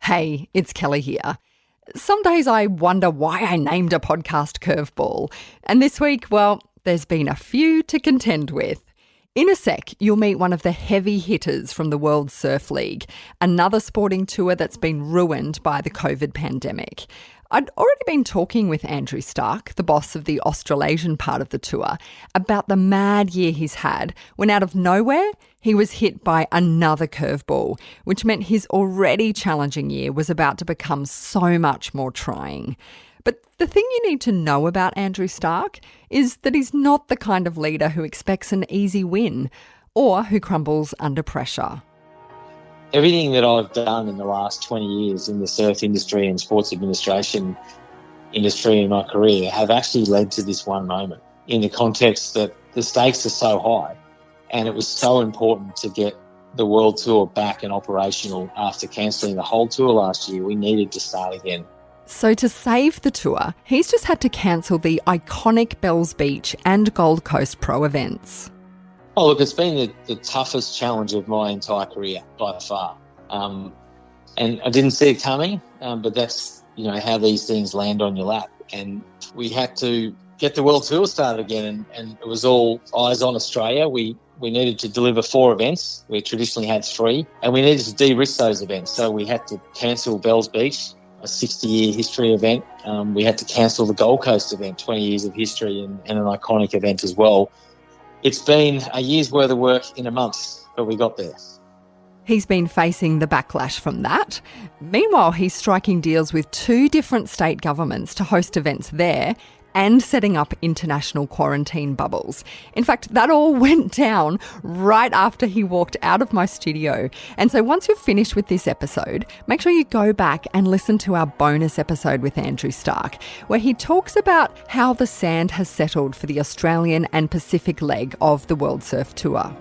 Hey, it's Kelly here. Some days I wonder why I named a podcast Curveball. And this week, well, there's been a few to contend with. In a sec, you'll meet one of the heavy hitters from the World Surf League, another sporting tour that's been ruined by the COVID pandemic. I'd already been talking with Andrew Stark, the boss of the Australasian part of the tour, about the mad year he's had when out of nowhere he was hit by another curveball, which meant his already challenging year was about to become so much more trying. But the thing you need to know about Andrew Stark is that he's not the kind of leader who expects an easy win or who crumbles under pressure. Everything that I've done in the last 20 years in the surf industry and sports administration industry in my career have actually led to this one moment, in the context that the stakes are so high and it was so important to get the World Tour back and operational after cancelling the whole tour last year. We needed to start again. So to save the tour, he's just had to cancel the iconic Bells Beach and Gold Coast Pro events. Oh, look, it's been the toughest challenge of my entire career by far. And I didn't see it coming, but that's, how these things land on your lap. And we had to get the World Tour started again, and it was all eyes on Australia. We needed to deliver 4 events. We traditionally had 3, and we needed to de-risk those events. So we had to cancel Bells Beach, a 60-year history event. We had to cancel the Gold Coast event, 20 years of history and an iconic event as well. It's been a year's worth of work in a month, but we got there. He's been facing the backlash from that. Meanwhile, he's striking deals with 2 different state governments to host events there and setting up international quarantine bubbles. In fact, that all went down right after he walked out of my studio. And so once you're finished with this episode, make sure you go back and listen to our bonus episode with Andrew Stark, where he talks about how the sand has settled for the Australian and Pacific leg of the World Surf Tour.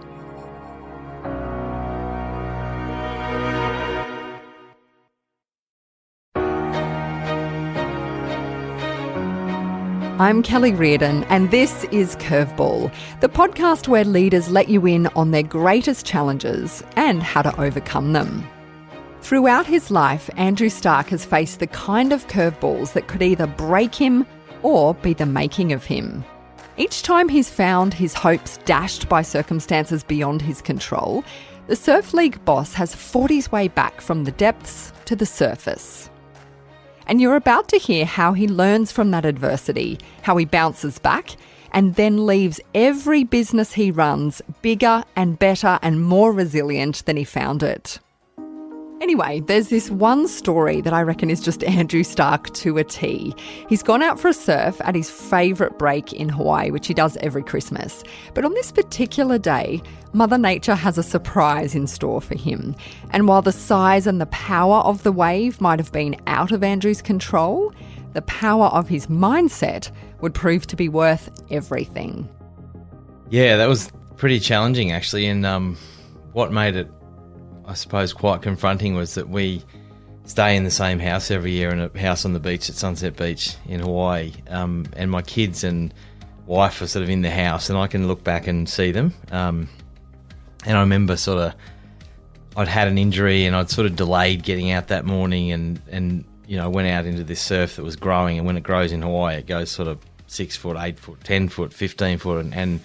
I'm Kelly Reardon, and this is Curveball, the podcast where leaders let you in on their greatest challenges and how to overcome them. Throughout his life, Andrew Stark has faced the kind of curveballs that could either break him or be the making of him. Each time he's found his hopes dashed by circumstances beyond his control, the Surf League boss has fought his way back from the depths to the surface. And you're about to hear how he learns from that adversity, how he bounces back, and then leaves every business he runs bigger and better and more resilient than he found it. Anyway, there's this one story that I reckon is just Andrew Stark to a T. He's gone out for a surf at his favourite break in Hawaii, which he does every Christmas. But on this particular day, Mother Nature has a surprise in store for him. And while the size and the power of the wave might have been out of Andrew's control, the power of his mindset would prove to be worth everything. Yeah, that was pretty challenging actually. And what made it, I suppose, quite confronting was that we stay in the same house every year, in a house on the beach at Sunset Beach in Hawaii. And my kids and wife are sort of in the house, and I can look back and see them. And I remember I'd had an injury and I'd sort of delayed getting out that morning and went out into this surf that was growing. And when it grows in Hawaii, it goes sort of 6 foot, 8 foot, 10 foot, 15 foot. And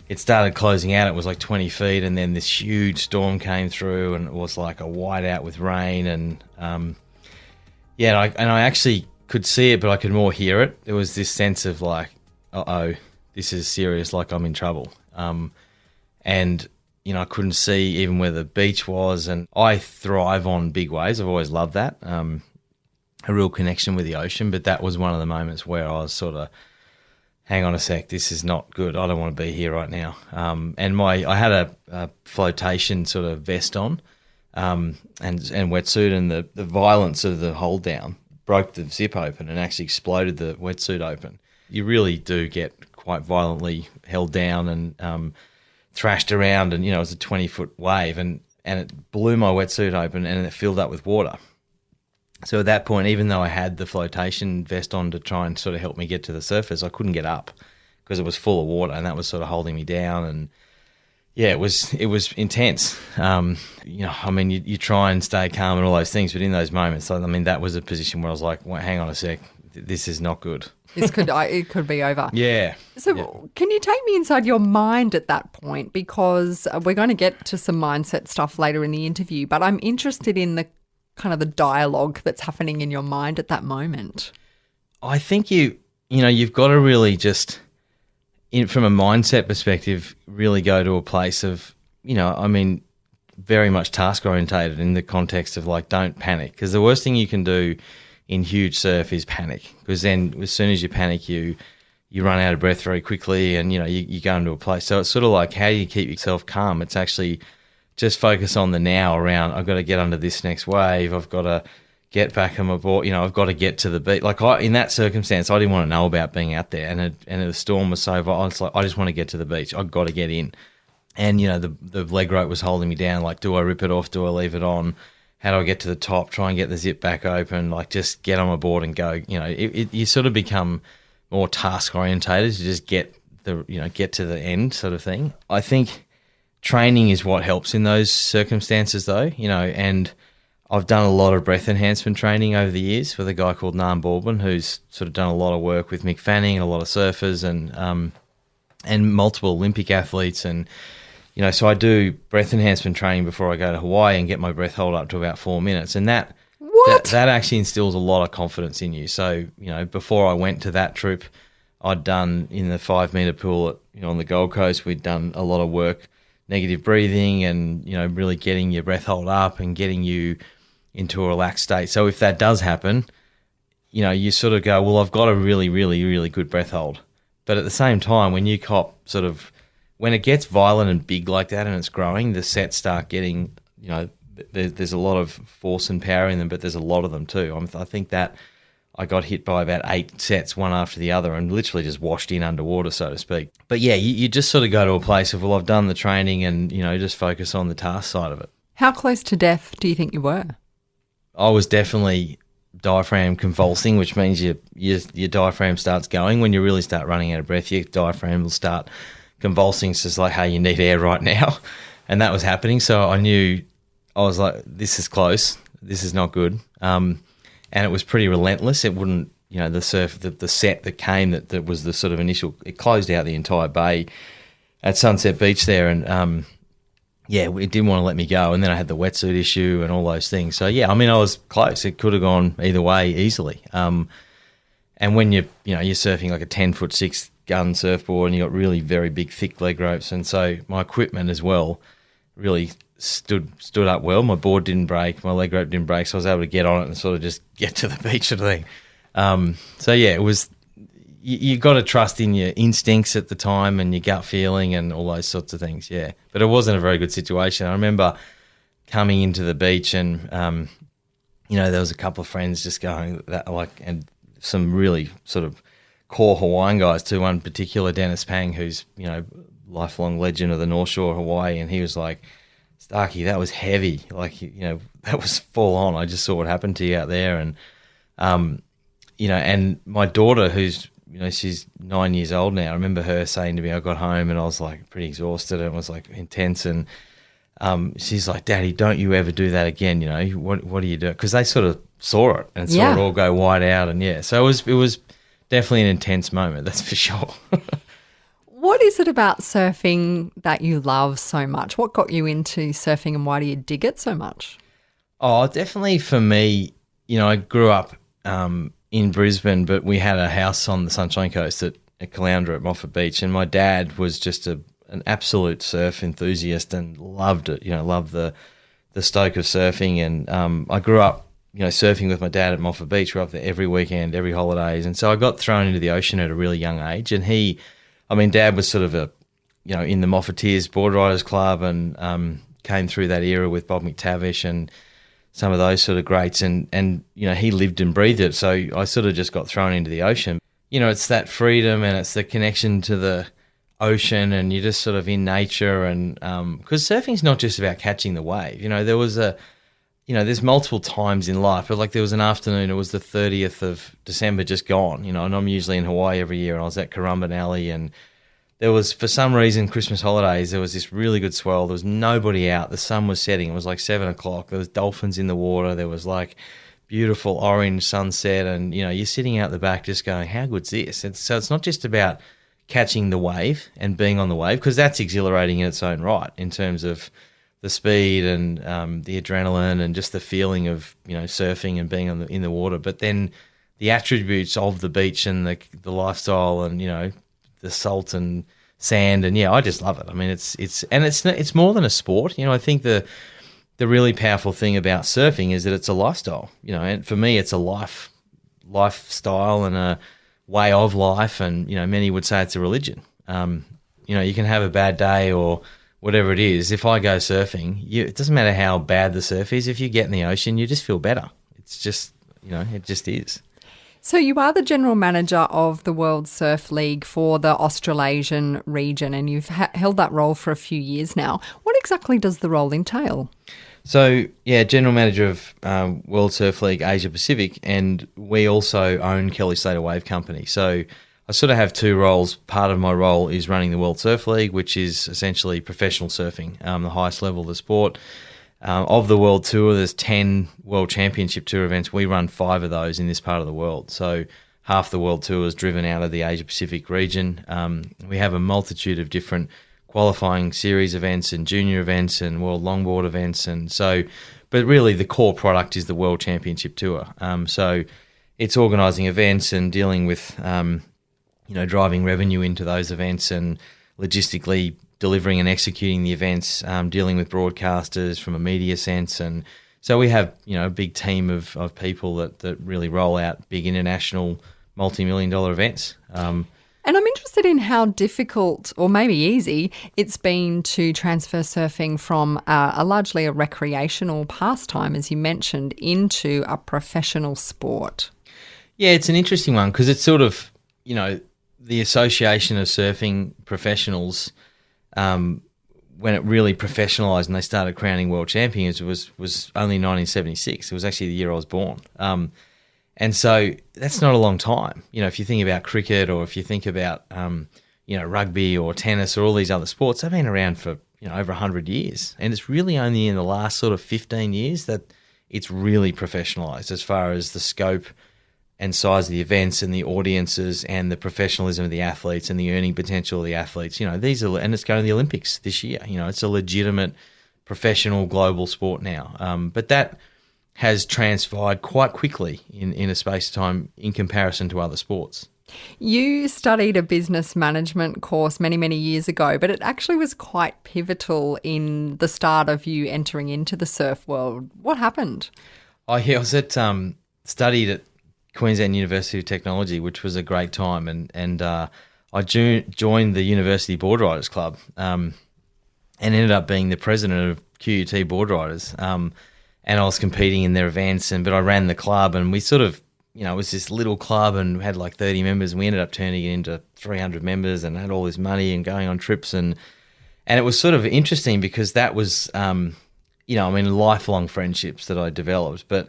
it started closing out. It was like 20 feet, and then this huge storm came through, and it was like a whiteout with rain. And I actually could see it, but I could more hear it. There was this sense of like, uh-oh, this is serious, like I'm in trouble. I couldn't see even where the beach was, and I thrive on big waves. I've always loved that, a real connection with the ocean. But that was one of the moments where I was sort of, hang on a sec, this is not good. I don't want to be here right now. I had a flotation sort of vest on and wetsuit, and the violence of the hold down broke the zip open and actually exploded the wetsuit open. You really do get quite violently held down and thrashed around, and it was a 20-foot wave, and it blew my wetsuit open and it filled up with water. So at that point, even though I had the flotation vest on to try and sort of help me get to the surface, I couldn't get up because it was full of water, and that was sort of holding me down. And Yeah, it was intense. I mean, you try and stay calm and all those things, but in those moments, I mean, that was a position where I was like, well, hang on a sec, this is not good. It could be over. Yeah. So Yeah. can you take me inside your mind at that point? Because we're going to get to some mindset stuff later in the interview, but I'm interested in the kind of the dialogue that's happening in your mind at that moment. I think you've got to really just, from a mindset perspective, really go to a place of, very much task orientated in the context of like, don't panic, because the worst thing you can do in huge surf is panic, because then as soon as you panic, you run out of breath very quickly, and you go into a place. So it's sort of like, how do you keep yourself calm? It's actually just focus on the now around, I've got to get under this next wave, I've got to get back on my board, I've got to get to the beach. Like in that circumstance, I didn't want to know about being out there, and the storm was so violent. I just want to get to the beach. I've got to get in. And, the leg rope was holding me down. Like, do I rip it off? Do I leave it on? How do I get to the top? Try and get the zip back open. Like, just get on my board and go. You sort of become more task orientated to just get to the end sort of thing. I think training is what helps in those circumstances though, and I've done a lot of breath enhancement training over the years with a guy called Nam Baldwin, who's sort of done a lot of work with Mick Fanning and a lot of surfers and multiple Olympic athletes. And, so I do breath enhancement training before I go to Hawaii and get my breath hold up to about 4 minutes. And that actually instills a lot of confidence in you. So, before I went to that trip, I'd done in the 5 metre pool on the Gold Coast, we'd done a lot of work, negative breathing and, really getting your breath hold up and getting you into a relaxed state. So if that does happen, you sort of go, well, I've got a really, really, really good breath hold. But at the same time, when you cop sort of, when it gets violent and big like that and it's growing, the sets start getting, there's a lot of force and power in them, but there's a lot of them too. I think that I got hit by about 8 sets, one after the other, and literally just washed in underwater, so to speak. But yeah, you just sort of go to a place of, well, I've done the training and, just focus on the task side of it. How close to death do you think you were? I was definitely diaphragm convulsing, which means your diaphragm starts going. When you really start running out of breath, your diaphragm will start convulsing. It's just like, hey, you need air right now. And that was happening. So I knew, I was like, this is close. This is not good. And it was pretty relentless. It wouldn't, the set that came that was the sort of initial, it closed out the entire bay at Sunset Beach there. And, it didn't want to let me go. And then I had the wetsuit issue and all those things. So, I was close. It could have gone either way easily. And when you're surfing like a 10'6" gun surfboard and you got really very big, thick leg ropes. And so my equipment as well really stood up well. My board didn't break. My leg rope didn't break. So I was able to get on it and sort of just get to the beach sort of thing. It was, you got to trust in your instincts at the time and your gut feeling and all those sorts of things, yeah. But it wasn't a very good situation. I remember coming into the beach and, there was a couple of friends just going and some really sort of core Hawaiian guys too. One particular, Dennis Pang, who's, lifelong legend of the North Shore of Hawaii, and he was like, Starkey, that was heavy. Like, that was full on. I just saw what happened to you out there. And, and my daughter, who's, she's 9 years old now. I remember her saying to me, I got home and I was like pretty exhausted and it was like intense. And she's like, Daddy, don't you ever do that again. What do you do? Because they sort of saw it and saw it all go wide out. And so it was definitely an intense moment. That's for sure. What is it about surfing that you love so much? What got you into surfing and why do you dig it so much? Oh, definitely for me, I grew up in Brisbane, but we had a house on the Sunshine Coast at Caloundra at Moffat Beach, and my dad was just an absolute surf enthusiast and loved it, loved the stoke of surfing. And I grew up, surfing with my dad at Moffat Beach. We were up there every weekend, every holidays. And so I got thrown into the ocean at a really young age. And Dad was sort of in the Moffateers Board Riders Club and came through that era with Bob McTavish and some of those sort of greats, and he lived and breathed it. So I sort of just got thrown into the ocean. It's that freedom and it's the connection to the ocean, and you're just sort of in nature. And because surfing's not just about catching the wave. There was there's multiple times in life, but like there was an afternoon, it was the 30th of December just gone, and I'm usually in Hawaii every year, and I was at Currumbin Alley and there was, for some reason, Christmas holidays, there was this really good swell. There was nobody out. The sun was setting. It was like 7 o'clock. There was dolphins in the water. There was like beautiful orange sunset. And, you know, you're sitting out the back just going, how good's this? So it's not just about catching the wave and being on the wave, because that's exhilarating in its own right in terms of the speed and the adrenaline and just the feeling of, you know, surfing and being in the water. But then the attributes of the beach and the lifestyle and, you know, the salt and sand, and I just love it. I mean, it's more than a sport. You know, I think the really powerful thing about surfing is that it's a lifestyle. You know, and for me, it's a lifestyle and a way of life, and you know, many would say it's a religion. You know, you can have a bad day or whatever it is. If I go surfing, it doesn't matter how bad the surf is. If you get in the ocean, you just feel better. It's just, you know, it just is. So you are the general manager of the World Surf League for the Australasian region, and you've held that role for a few years now. What exactly does the role entail? So, general manager of World Surf League Asia Pacific, and we also own Kelly Slater Wave Company. So I sort of have two roles. Part of my role is running the World Surf League, which is essentially professional surfing, the highest level of the sport. Of the World Tour, there's 10 World Championship Tour events. We run 5 of those in this part of the world. So half the World Tour is driven out of the Asia-Pacific region. We have a multitude of different qualifying series events and junior events and World Longboard events. And so, but really the core product is the World Championship Tour. So it's organising events and dealing with, driving revenue into those events and logistically delivering and executing the events, dealing with broadcasters from a media sense. And so we have, a big team of people that really roll out big international multi-million-dollar events. And I'm interested in how difficult, or maybe easy, it's been to transfer surfing from largely a recreational pastime, as you mentioned, into a professional sport. Yeah, it's an interesting one because it's sort of, the Association of Surfing Professionals, when it really professionalised and they started crowning world champions was only 1976. It was actually the year I was born. And so that's not a long time. If you think about cricket or if you think about, rugby or tennis or all these other sports, they've been around for, over 100 years. And it's really only in the last sort of 15 years that it's really professionalised as far as the scope and size of the events and the audiences and the professionalism of the athletes and the earning potential of the athletes. These are, and it's going to the Olympics this year. It's a legitimate professional global sport now. But that has transpired quite quickly in a space of time in comparison to other sports. You studied a business management course many, many years ago, but it actually was quite pivotal in the start of you entering into the surf world. What happened? I was studied at Queensland University of Technology, which was a great time, and I joined the University Board Riders Club and ended up being the president of QUT Board Riders, and I was competing in their events, but I ran the club, and we sort of, it was this little club and had like 30 members, and we ended up turning it into 300 members and had all this money and going on trips, and it was sort of interesting because that was, lifelong friendships that I developed, but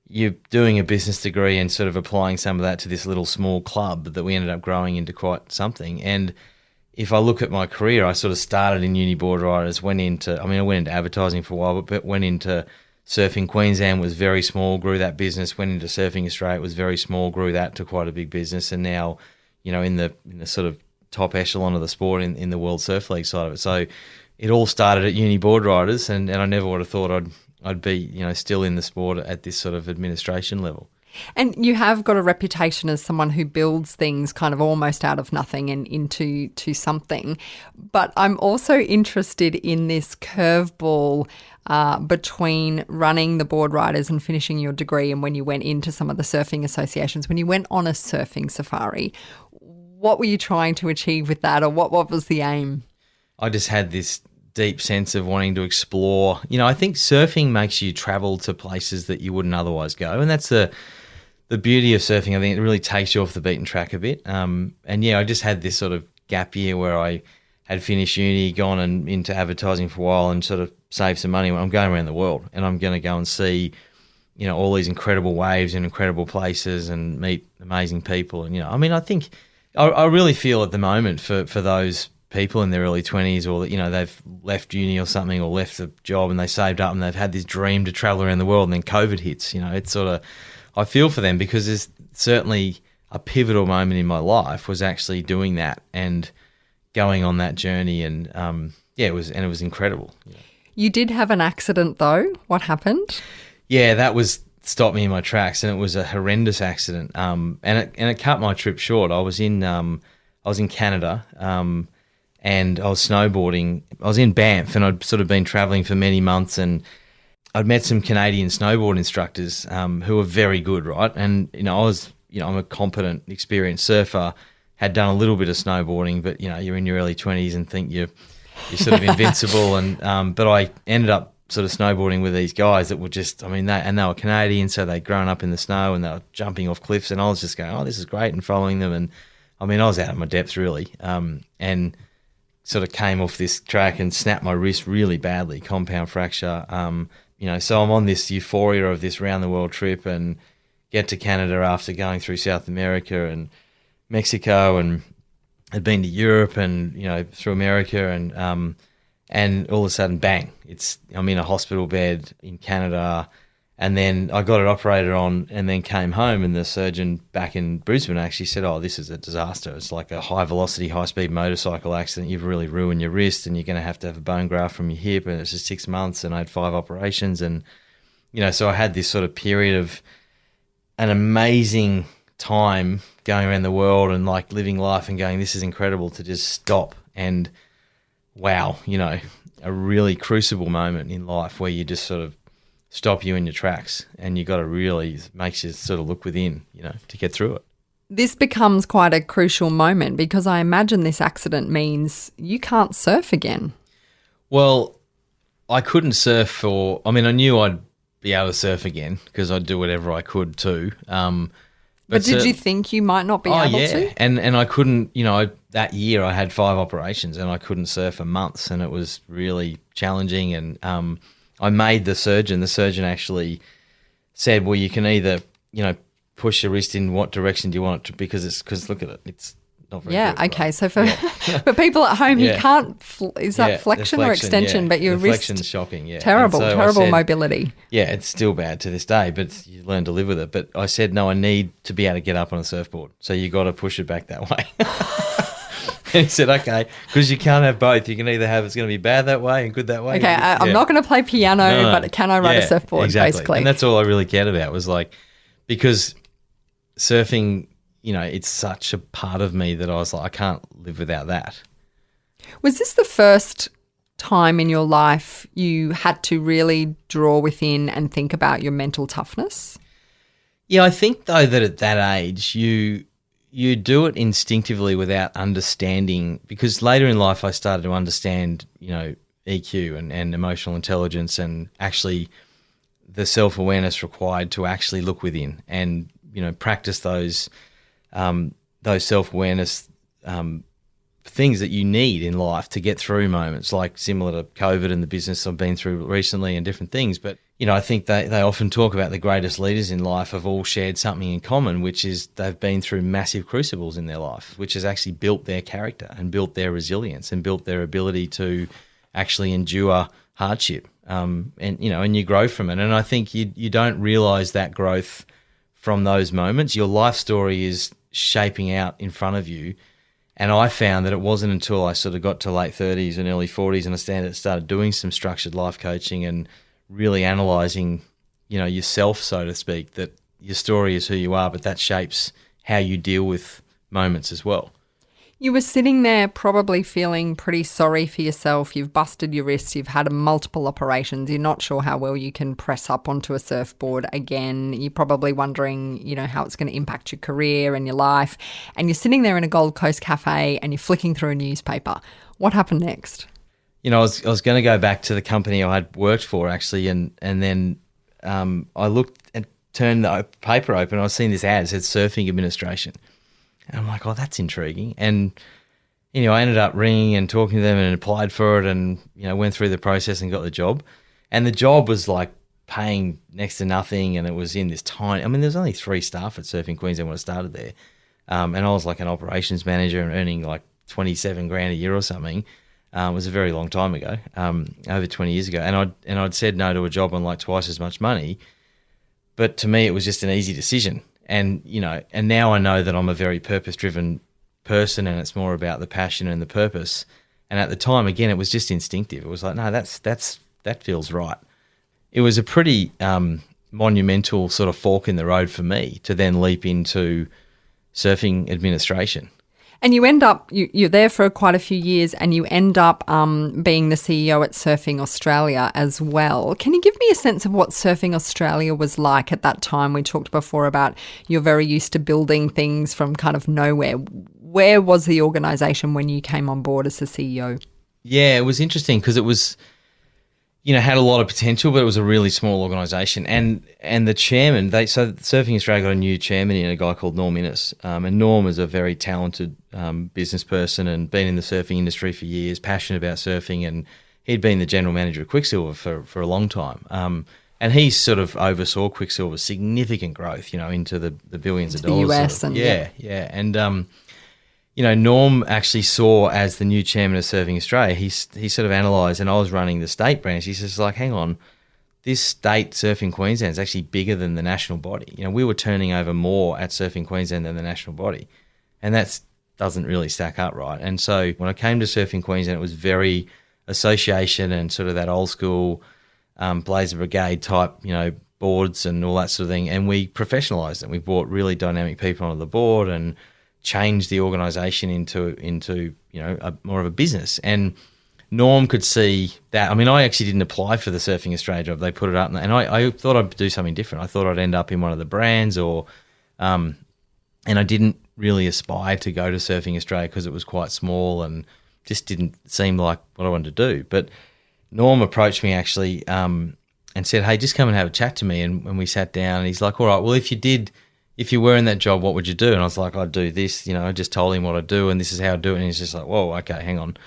you're doing a business degree and sort of applying some of that to this little small club that we ended up growing into quite something. And if I look at my career, I sort of started in uni board riders, I went into advertising for a while, but went into surfing. Queensland was very small, grew that business, went into Surfing Australia, it was very small, grew that to quite a big business. And now, in the sort of top echelon of the sport in the World Surf League side of it. So it all started at uni board riders, and I never would have thought I'd be, still in the sport at this sort of administration level. And you have got a reputation as someone who builds things kind of almost out of nothing and into something. But I'm also interested in this curveball between running the board riders and finishing your degree, and when you went into some of the surfing associations, when you went on a surfing safari, what were you trying to achieve with that, or what was the aim? I just had this deep sense of wanting to explore. I think surfing makes you travel to places that you wouldn't otherwise go, and that's the beauty of surfing. I think it really takes you off the beaten track a bit. I just had this sort of gap year where I had finished uni, gone and into advertising for a while, and sort of saved some money. I'm going around the world, and I'm going to go and see, all these incredible waves and incredible places and meet amazing people. And I think I really feel at the moment for those people in their early 20s, or, you know, they've left uni or something, or left a job and they saved up and they've had this dream to travel around the world, and then COVID hits. You know, it's sort of, I feel for them, because there's certainly a pivotal moment in my life was actually doing that and going on that journey. And it was incredible. Yeah. You did have an accident though. What happened? Yeah, that stopped me in my tracks, and it was a horrendous accident. And it cut my trip short. I was in Canada, and I was snowboarding. I was in Banff, and I'd sort of been traveling for many months, and I'd met some Canadian snowboard instructors who were very good, right? And, you know, I'm a competent, experienced surfer, had done a little bit of snowboarding, but, you know, you're in your early 20s and think you're sort of invincible. And but I ended up sort of snowboarding with these guys that were just, I mean, they were Canadian, so they'd grown up in the snow and they were jumping off cliffs, and I was just going, oh, this is great, and following them. And I mean, I was out of my depth really, and sort of came off this track and snapped my wrist really badly, compound fracture. You know, so I'm on this euphoria of this round the world trip, and get to Canada after going through South America and Mexico, and had been to Europe and, you know, through America, and all of a sudden, bang, I'm in a hospital bed in Canada. And then I got it operated on, and then came home, and the surgeon back in Brisbane actually said, oh, this is a disaster. It's like a high-velocity, high-speed motorcycle accident. You've really ruined your wrist, and you're going to have a bone graft from your hip, and it's just 6 months, and I had 5 operations. And, you know, so I had this sort of period of an amazing time going around the world and, like, living life and going, this is incredible, to just stop and, wow, you know, a really crucible moment in life where you just sort of stop you in your tracks, and you got to really, makes you sort of look within, you know, to get through it. This becomes quite a crucial moment, because I imagine this accident means you can't surf again. Well, I couldn't surf I knew I'd be able to surf again, because I'd do whatever I could too. But did you think you might not be able to? And I couldn't, you know, that year I had 5 operations and I couldn't surf for months, and it was really challenging. And I made the surgeon actually said, well, you can either, you know, push your wrist in what direction do you want it to, because look at it, it's not very good, okay. right? So for people at home, you can't, is that flexion or extension? But your wrist, flexion's shocking, terrible mobility. Yeah, it's still bad to this day, but you learn to live with it. But I said, no, I need to be able to get up on a surfboard, so you got to push it back that way. And he said, okay, because you can't have both. You can either have it's going to be bad that way and good that way. Okay, I'm not going to play piano, but can I ride a surfboard, basically? And that's all I really cared about, was like, because surfing, you know, it's such a part of me that I was like, I can't live without that. Was this the first time in your life you had to really draw within and think about your mental toughness? Yeah, I think, though, that at that age you do it instinctively without understanding, because later in life I started to understand, you know, EQ and emotional intelligence, and actually the self-awareness required to actually look within and, you know, practice those self-awareness things that you need in life to get through moments, like similar to COVID and the business I've been through recently and different things. But, you know, I think they often talk about the greatest leaders in life have all shared something in common, which is they've been through massive crucibles in their life, which has actually built their character and built their resilience and built their ability to actually endure hardship. And, you know, and you grow from it. And I think you don't realise that growth from those moments. Your life story is shaping out in front of you. And I found that it wasn't until I sort of got to late 30s and early 40s and I started doing some structured life coaching and really analysing, you know, yourself, so to speak, that your story is who you are, but that shapes how you deal with moments as well. You were sitting there probably feeling pretty sorry for yourself. You've busted your wrist. You've had multiple operations. You're not sure how well you can press up onto a surfboard again. You're probably wondering, you know, how it's going to impact your career and your life. And you're sitting there in a Gold Coast cafe and you're flicking through a newspaper. What happened next? You know, I was going to go back to the company I had worked for, actually, and then I looked and turned the paper open. I was seeing this ad. It said Surfing Administration. And I'm like, oh, that's intriguing. And, you know, I ended up ringing and talking to them and applied for it and, you know, went through the process and got the job. And the job was like paying next to nothing, and it was in this tiny, I mean, there's only 3 staff at Surfing Queensland when I started there. And I was like an operations manager and earning like 27 grand a year or something. It was a very long time ago, over 20 years ago. And I'd said no to a job on like twice as much money. But to me, it was just an easy decision. And, and now I know that I'm a very purpose-driven person, and it's more about the passion and the purpose. And at the time, again, it was just instinctive. It was like, no, that feels right. It was a pretty monumental sort of fork in the road for me to then leap into surfing administration. And you end up, you're there for quite a few years, and you end up being the CEO at Surfing Australia as well. Can you give me a sense of what Surfing Australia was like at that time? We talked before about you're very used to building things from kind of nowhere. Where was the organisation when you came on board as the CEO? Yeah, it was interesting because it was, had a lot of potential, but it was a really small organisation. And the chairman, so Surfing Australia got a new chairman in, a guy called Norm Innes. And Norm is a very talented business person and been in the surfing industry for years, passionate about surfing, and he'd been the general manager of Quicksilver for a long time. And he sort of oversaw Quicksilver's significant growth, into the billions of dollars. The US and yeah. And Norm actually saw, as the new chairman of Surfing Australia, he sort of analysed, and I was running the state branch. He says, like, hang on, this state, Surfing Queensland, is actually bigger than the national body. We were turning over more at Surfing Queensland than the national body, and that doesn't really stack up right. And so when I came to Surfing Queensland, it was very association and sort of that old school Blazer Brigade type, boards and all that sort of thing. And we professionalised it. We brought really dynamic people onto the board and changed the organisation into more of a business. And Norm could see that. I mean, I actually didn't apply for the Surfing Australia job. They put it up, and I thought I'd do something different. I thought I'd end up in one of the brands, and I didn't really aspire to go to Surfing Australia because it was quite small and just didn't seem like what I wanted to do. But Norm approached me actually and said, hey, just come and have a chat to me. And when we sat down, and he's like, all right, well, if you were in that job, what would you do? And I was like, I'd do this. I just told him what I'd do, and this is how I'd do it. And he's just like, whoa, okay, hang on.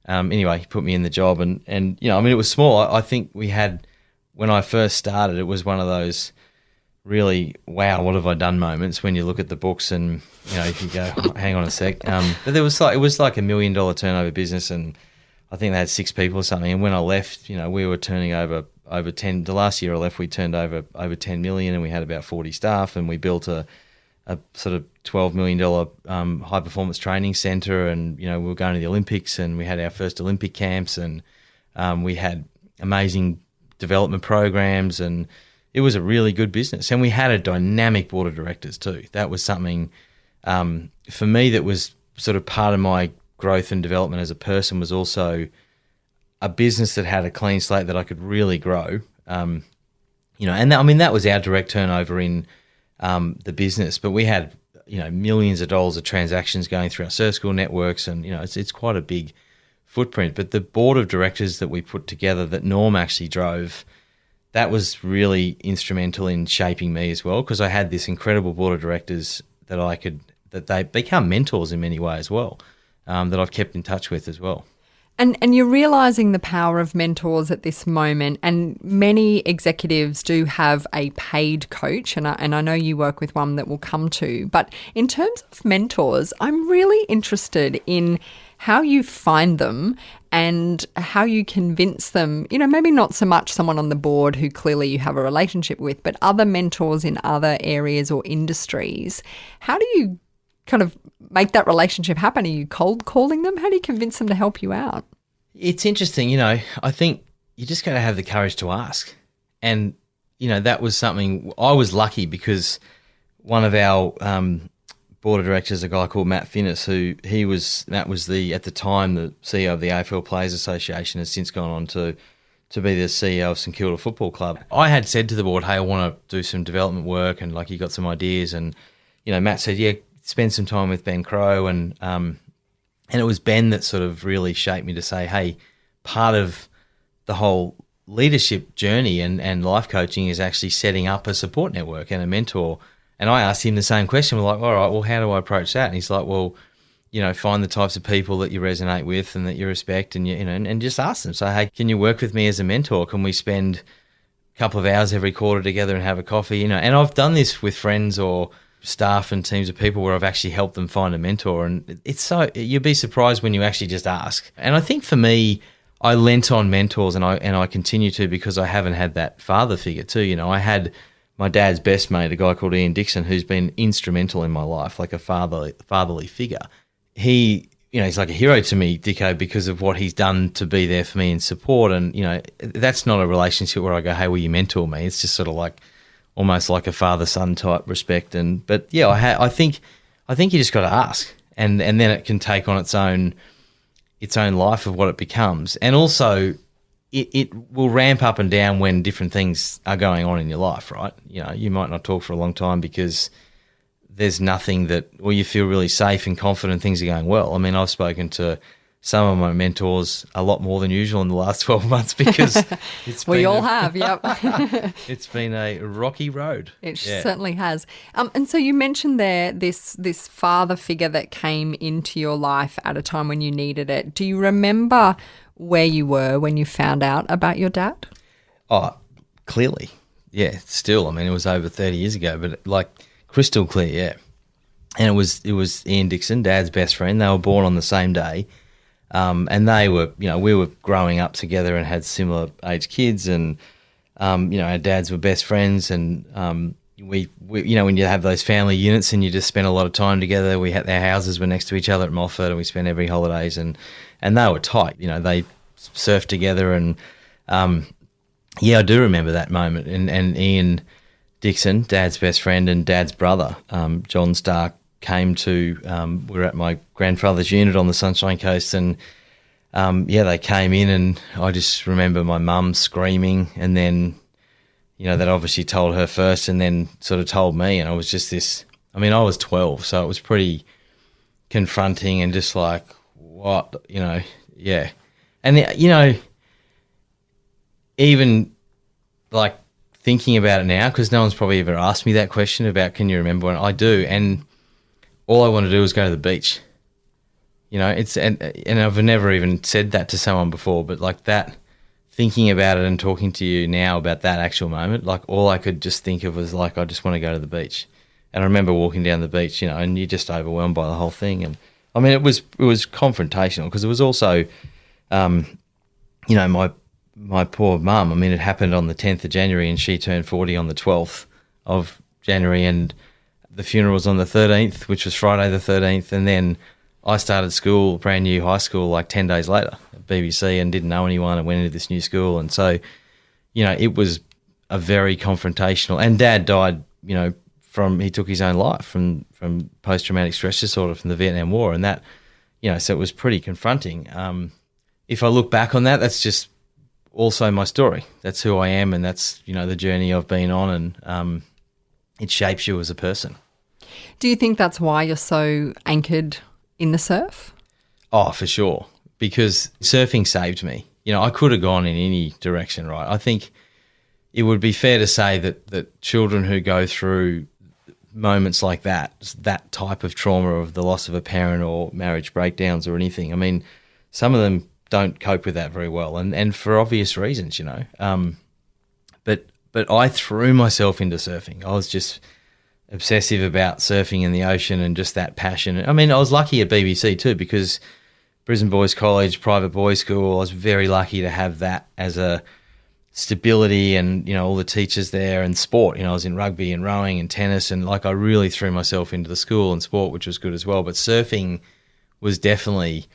Anyway, he put me in the job, and it was small. I think we had, when I first started, it was one of those really, wow, what have I done moments when you look at the books and, if you go, oh, hang on a sec. But it was like $1 million turnover business, and I think they had 6 people or something. And when I left, we were turning over 10. The last year I left, we turned over 10 million, and we had about 40 staff, and we built a sort of $12 million high performance training center, and we were going to the Olympics, and we had our first Olympic camps, and we had amazing development programs, and it was a really good business. And we had a dynamic board of directors too. That was something for me that was sort of part of my growth and development as a person, was also a business that had a clean slate that I could really grow. And that was our direct turnover in the business, but we had, millions of dollars of transactions going through our surf school networks, and, it's quite a big footprint. But the board of directors that we put together, that Norm actually drove, that was really instrumental in shaping me as well, because I had this incredible board of directors that they become mentors in many ways as well, that I've kept in touch with as well. And you're realising the power of mentors at this moment, and many executives do have a paid coach, and I know you work with one that we'll come to. But in terms of mentors, I'm really interested in how you find them and how you convince them, maybe not so much someone on the board who clearly you have a relationship with, but other mentors in other areas or industries. How do you kind of make that relationship happen? Are you cold calling them? How do you convince them to help you out? It's interesting, I think you just got to have the courage to ask. And, that was something, I was lucky because one of our board of directors, a guy called Matt Finnis, Matt was at the time, the CEO of the AFL Players Association, has since gone on to be the CEO of St Kilda Football Club. I had said to the board, hey, I want to do some development work, and you got some ideas. And, Matt said, yeah, spend some time with Ben Crowe, and it was Ben that sort of really shaped me to say, hey, part of the whole leadership journey and life coaching is actually setting up a support network and a mentor. And I asked him the same question. We're like, all right, well, how do I approach that? And he's like, well, find the types of people that you resonate with and that you respect, and and just ask them. So, hey, can you work with me as a mentor? Can we spend a couple of hours every quarter together and have a coffee? And I've done this with friends or staff and teams of people where I've actually helped them find a mentor, and you'd be surprised when you actually just ask. And I think for me, I lent on mentors, and I continue to, because I haven't had that father figure too. You know, I had my dad's best mate, a guy called Ian Dixon, who's been instrumental in my life, like a fatherly figure. He's like a hero to me, Dicko, because of what he's done to be there for me in support. And, you know, that's not a relationship where I go, hey, will you mentor me? It's just sort of like almost like a father-son type respect. But yeah, I think you just got to ask, and then it can take on its own life of what it becomes. And also it will ramp up and down when different things are going on in your life, right? You know, you might not talk for a long time because there's nothing or you feel really safe and confident things are going well. I mean, I've spoken to some of my mentors a lot more than usual in the last 12 months because we all have, yep. It's been a rocky road. It certainly has. And so you mentioned there this father figure that came into your life at a time when you needed it. Do you remember where you were when you found out about your dad? Oh, clearly. Yeah, still. I mean, it was over 30 years ago, but like crystal clear, yeah. And it was Ian Dixon, Dad's best friend. They were born on the same day. And they were, you know, we were growing up together and had similar age kids, and, you know, our dads were best friends, and we you know, when you have those family units and you just spend a lot of time together, their houses were next to each other at Moffat, and we spent every holidays, and they were tight. You know, they surfed together, and yeah, I do remember that moment. And Ian Dixon, Dad's best friend, and Dad's brother, John Stark, came to, we were at my grandfather's unit on the Sunshine Coast, and they came in, and I just remember my mum screaming, and then, you know, that obviously told her first and then sort of told me, and I was just I was 12, so it was pretty confronting and just like, what, you know, yeah. And, you know, even like thinking about it now, because no one's probably ever asked me that question about, can you remember when? I do, and all I want to do is go to the beach. You know, and I've never even said that to someone before, but like that, thinking about it and talking to you now about that actual moment, like all I could just think of was like, I just want to go to the beach. And I remember walking down the beach, you know, and you're just overwhelmed by the whole thing. And I mean, it was confrontational, because it was also, you know, my poor mum. I mean, it happened on the 10th of January, and she turned 40 on the 12th of January, and the funeral was on the 13th, which was Friday the 13th, and then I started school, brand new high school, like 10 days later at BBC, and didn't know anyone, and went into this new school. And so, you know, it was a very confrontational, and Dad died, you know, he took his own life from post-traumatic stress disorder from the Vietnam War, and that, you know, so it was pretty confronting. If I look back on that, that's just also my story. That's who I am, and that's, you know, the journey I've been on, and it shapes you as a person. Do you think that's why you're so anchored in the surf? Oh, for sure, because surfing saved me. You know, I could have gone in any direction, right? I think it would be fair to say that children who go through moments like that type of trauma of the loss of a parent or marriage breakdowns or anything, I mean, some of them don't cope with that very well, and for obvious reasons, you know. But I threw myself into surfing. I was just obsessive about surfing in the ocean and just that passion. I mean, I was lucky at BBC too, because Brisbane Boys College, private boys school, I was very lucky to have that as a stability, and, you know, all the teachers there, and sport. You know, I was in rugby and rowing and tennis, and like I really threw myself into the school and sport, which was good as well. But surfing was definitely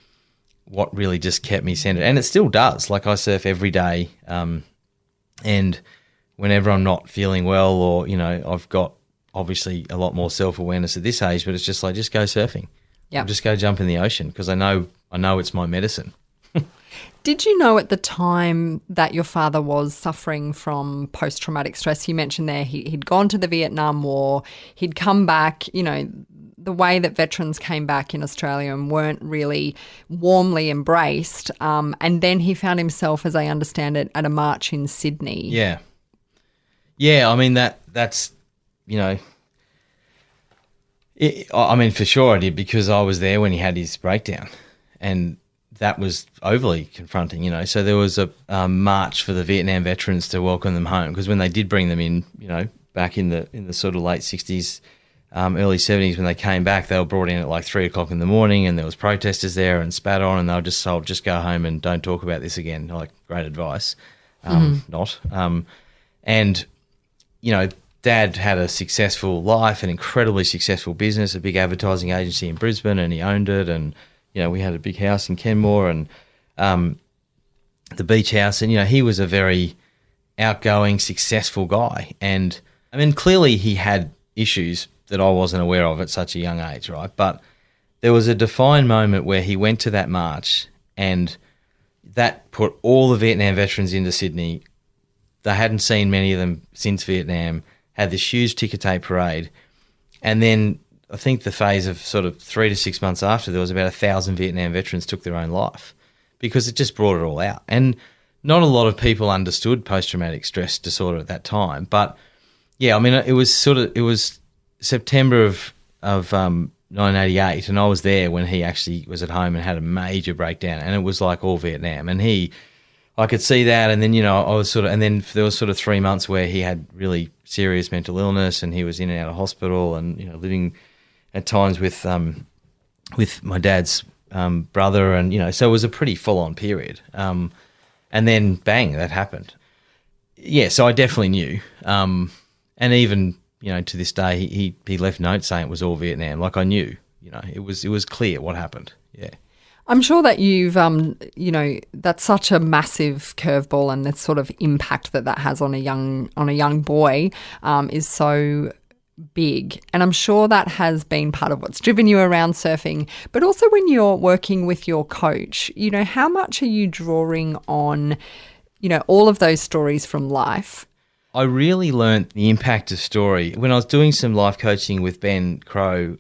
what really just kept me centered, and it still does. Like I surf every day, and whenever I'm not feeling well, or, you know, I've got obviously a lot more self-awareness at this age, but it's just like, just go surfing. Yeah. Just go jump in the ocean, because I know it's my medicine. Did you know at the time that your father was suffering from post-traumatic stress? You mentioned there he'd gone to the Vietnam War, he'd come back, you know, the way that veterans came back in Australia and weren't really warmly embraced, and then he found himself, as I understand it, at a march in Sydney. Yeah. Yeah, I mean, that's, you know, I mean, for sure I did, because I was there when he had his breakdown, and that was overly confronting, you know. So there was a march for the Vietnam veterans to welcome them home, because when they did bring them in, you know, back in the sort of late 60s, early 70s, when they came back, they were brought in at like 3 o'clock in the morning, and there was protesters there and spat on, and they were just told, just go home and don't talk about this again. Like, great advice. Not. And, you know, Dad had a successful life, an incredibly successful business, a big advertising agency in Brisbane, and he owned it. And, you know, we had a big house in Kenmore and the beach house. And, you know, he was a very outgoing, successful guy. And, I mean, clearly he had issues that I wasn't aware of at such a young age, right? But there was a defined moment where he went to that march, and that put all the Vietnam veterans into Sydney. They hadn't seen many of them since Vietnam, had this huge ticker tape parade. And then I think the phase of sort of 3 to 6 months after, there was about 1,000 Vietnam veterans took their own life, because it just brought it all out. And not a lot of people understood post-traumatic stress disorder at that time. But yeah, I mean, it was September of 1988, and I was there when he actually was at home and had a major breakdown, and it was like all Vietnam. And I could see that, and then, you know, and then there was sort of 3 months where he had really serious mental illness, and he was in and out of hospital, and, you know, living at times with my dad's brother, and, you know, so it was a pretty full-on period. And then bang, that happened. Yeah, so I definitely knew, and even, you know, to this day, he left notes saying it was all Vietnam. Like, I knew, you know, it was clear what happened. Yeah. I'm sure that you've, you know, that's such a massive curveball, and the sort of impact that has on a young boy is so big. And I'm sure that has been part of what's driven you around surfing. But also when you're working with your coach, you know, how much are you drawing on, you know, all of those stories from life? I really learnt the impact of story when I was doing some life coaching with Ben Crow.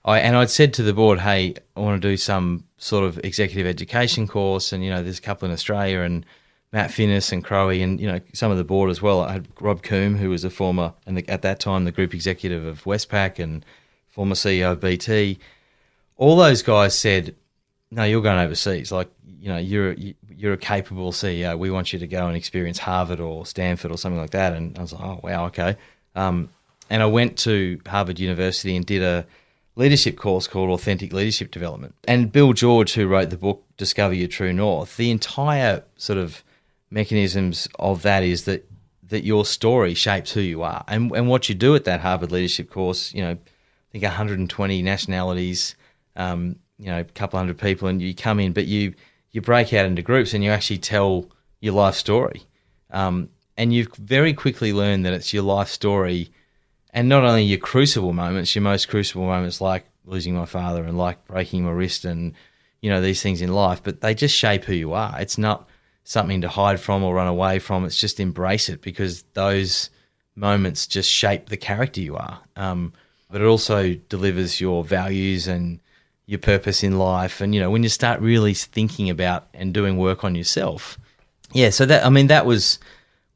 I'd said to the board, hey, I want to do some sort of executive education course, and, you know, there's a couple in Australia, and Matt Finnis and Crowe, and, you know, some of the board as well. I had Rob Coombe, who was a former, and at that time, the group executive of Westpac and former CEO of BT. All those guys said, no, you're going overseas. Like, you know, you're a capable CEO. We want you to go and experience Harvard or Stanford or something like that. And I was like, oh, wow, okay. And I went to Harvard University and did a leadership course called Authentic Leadership Development. And Bill George, who wrote the book Discover Your True North, the entire sort of mechanisms of that is that your story shapes who you are. And what you do at that Harvard leadership course, you know, I think 120 nationalities, you know, a couple hundred people, and you come in, but you break out into groups and you actually tell your life story. And you very quickly learn that it's your life story, and not only your crucible moments, your most crucible moments, like losing my father and like breaking my wrist and, you know, these things in life, but they just shape who you are. It's not something to hide from or run away from. It's just embrace it, because those moments just shape the character you are. But it also delivers your values and your purpose in life. And, you know, when you start really thinking about and doing work on yourself. Yeah, so that was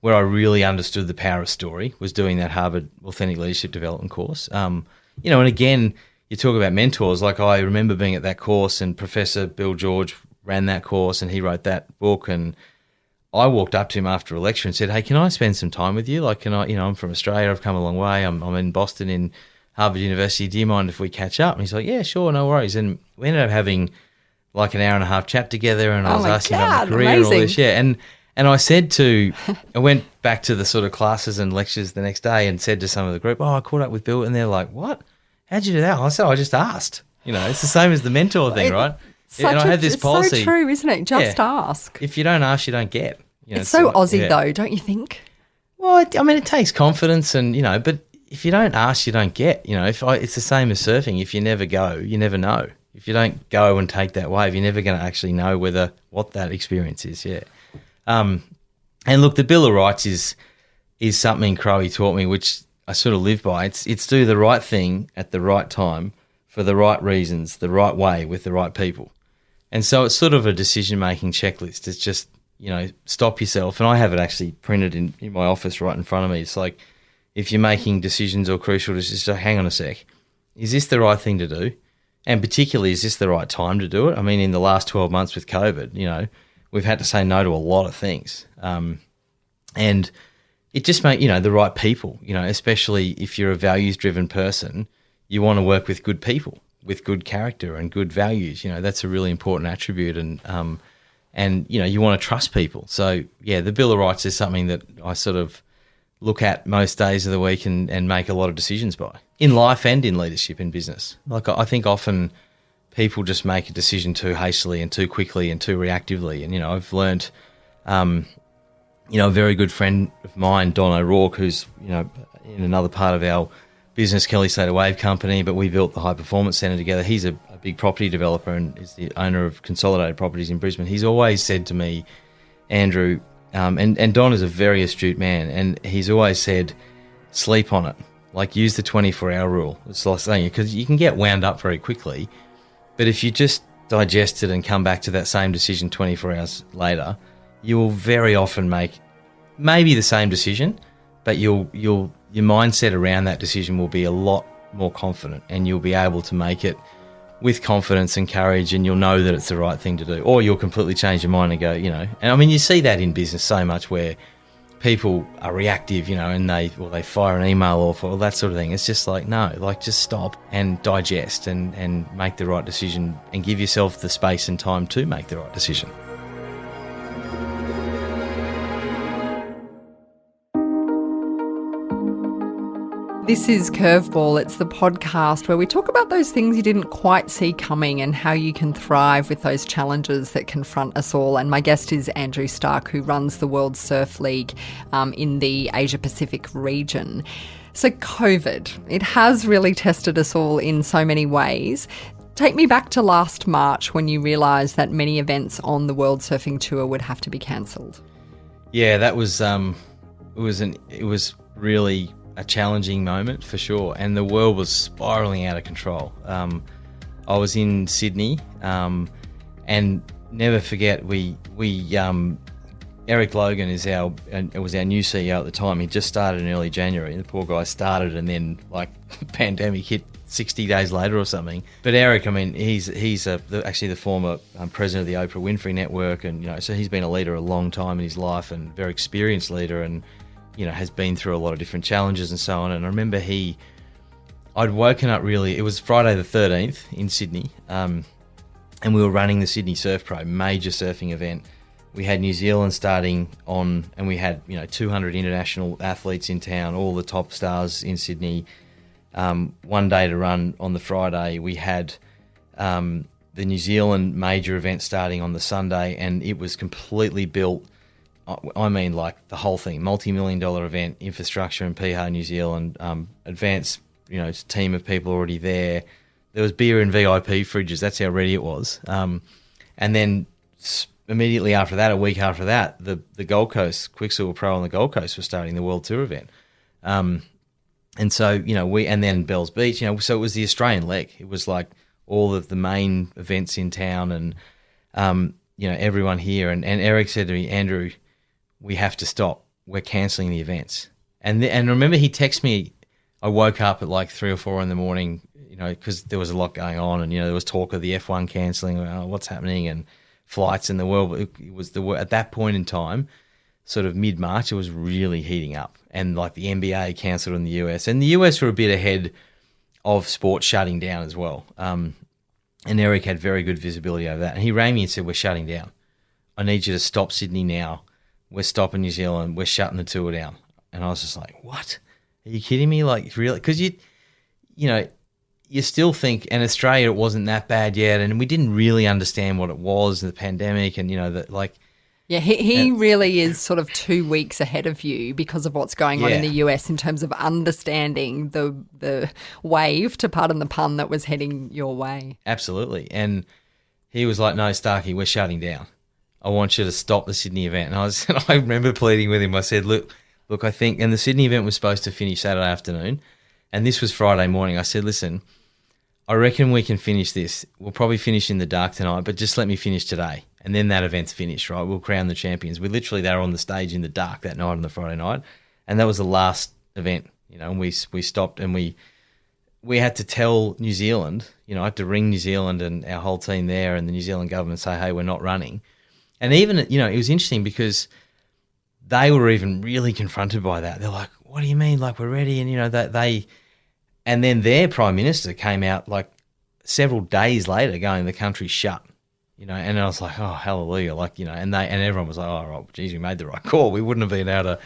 where I really understood the power of story, was doing that Harvard Authentic Leadership Development course. You know, and again, you talk about mentors. Like, I remember being at that course, and Professor Bill George ran that course, and he wrote that book. And I walked up to him after a lecture and said, hey, can I spend some time with you? Like, can I, you know, I'm from Australia, I've come a long way. I'm in Boston in Harvard University. Do you mind if we catch up? And he's like, yeah, sure, no worries. And we ended up having like an hour and a half chat together, and I was asking about my career and all this. Yeah. And I said I went back to the sort of classes and lectures the next day and said to some of the group, oh, I caught up with Bill. And they're like, what? How'd you do that? I said, I just asked. You know, it's the same as the mentor thing, right? And I had this policy. It's so true, isn't it? Just ask. If you don't ask, you don't get. You know, it's so Aussie though, don't you think? Well, I mean, it takes confidence, and, you know, but if you don't ask, you don't get. You know, it's the same as surfing. If you never go, you never know. If you don't go and take that wave, you're never going to actually know what that experience is. Yeah. And look, the Bill of Rights is something Crowe taught me, which I sort of live by. It's do the right thing at the right time for the right reasons, the right way, with the right people. And so it's sort of a decision-making checklist. It's just, you know, stop yourself. And I have it actually printed in my office right in front of me. It's like, if you're making decisions or crucial decisions, so hang on a sec. Is this the right thing to do? And particularly, is this the right time to do it? I mean, in the last 12 months with COVID, you know, we've had to say no to a lot of things. And, it just makes, the right people, especially if you're a values-driven person, you want to work with good people, with good character and good values. That's a really important attribute, and you want to trust people. So, yeah, the Bill of Rights is something that I sort of look at most days of the week and make a lot of decisions by, in life and in leadership in business. Like, I think often people just make a decision too hastily and too quickly and too reactively. And, I've learnt, a very good friend of mine, Don O'Rourke, who's, in another part of our business, Kelly Slater Wave Company, but we built the High Performance Centre together. He's a big property developer and is the owner of Consolidated Properties in Brisbane. He's always said to me, Andrew, and Don is a very astute man, and he's always said, sleep on it. Like, use the 24-hour rule. It's like saying, because you can get wound up very quickly, but if you just digest it and come back to that same decision 24 hours later, you will very often make maybe the same decision, but your mindset around that decision will be a lot more confident, and you'll be able to make it with confidence and courage, and you'll know that it's the right thing to do. Or you'll completely change your mind and go, and I mean, you see that in business so much where people are reactive, and they fire an email off or that sort of thing. It's just like, no, like, just stop and digest and make the right decision and give yourself the space and time to make the right decision. This is Curveball. It's the podcast where we talk about those things you didn't quite see coming and how you can thrive with those challenges that confront us all. And my guest is Andrew Stark, who runs the World Surf League in the Asia Pacific region. So COVID, it has really tested us all in so many ways. Take me back to last March when you realised that many events on the World Surfing Tour would have to be cancelled. Yeah, that was it was really a challenging moment for sure, and the world was spiraling out of control. I was in Sydney, and never forget, we Eric Logan was our new CEO at the time. He just started in early January. The poor guy started, and then like the pandemic hit 60 days later or something. But Eric, I mean, he's actually the former president of the Oprah Winfrey Network, and so he's been a leader a long time in his life, and very experienced leader, and has been through a lot of different challenges and so on. And I remember I'd woken up it was Friday the 13th in Sydney, and we were running the Sydney Surf Pro, major surfing event. We had New Zealand starting on, and we had 200 international athletes in town, all the top stars in Sydney. One day to run on the Friday. We had the New Zealand major event starting on the Sunday, and it was completely built. I mean, like the whole thing, multi-million-dollar event, infrastructure in Piha, New Zealand, advanced, team of people already there. There was beer in VIP fridges. That's how ready it was. And then immediately after that, a week after that, the Gold Coast, Quicksilver Pro on the Gold Coast was starting the World Tour event. And so, and then Bells Beach, so it was the Australian leg. It was like all of the main events in town, and, everyone here. And Eric said to me, Andrew, we have to stop. We're cancelling the events. And remember, he texted me. I woke up at like 3 or 4 in the morning, because there was a lot going on, and there was talk of the F1 cancelling. What's happening, and flights in the world. It was at that point in time, sort of mid-March, it was really heating up, and like the NBA cancelled in the US, and the US were a bit ahead of sports shutting down as well. And Eric had very good visibility over that, and he rang me and said, "We're shutting down. I need you to stop Sydney now. We're stopping New Zealand. We're shutting the tour down." And I was just like, what? Are you kidding me? Like, really? Because you still think, and Australia, it wasn't that bad yet, and we didn't really understand what it was, the pandemic, and that, like. Yeah, he really is sort of 2 weeks ahead of you because of what's going on in the US in terms of understanding the wave, to pardon the pun, that was heading your way. Absolutely. And he was like, "No, Starkey, we're shutting down. I want you to stop the Sydney event." And I remember pleading with him. I said, look, I think, and the Sydney event was supposed to finish Saturday afternoon, and this was Friday morning. I said, listen, I reckon we can finish this. We'll probably finish in the dark tonight, but just let me finish today. And then that event's finished, right? We'll crown the champions. They were on the stage in the dark that night on the Friday night, and that was the last event, and we stopped, and we had to tell New Zealand, I had to ring New Zealand and our whole team there and the New Zealand government, say, hey, we're not running. And even, it was interesting because they were even really confronted by that. They're like, what do you mean? Like, we're ready. And, you know, and then their Prime Minister came out like several days later going, the country's shut, you know, and I was like, oh, hallelujah. Like, you know, and everyone was like, oh, right, geez, we made the right call. We wouldn't have been able to,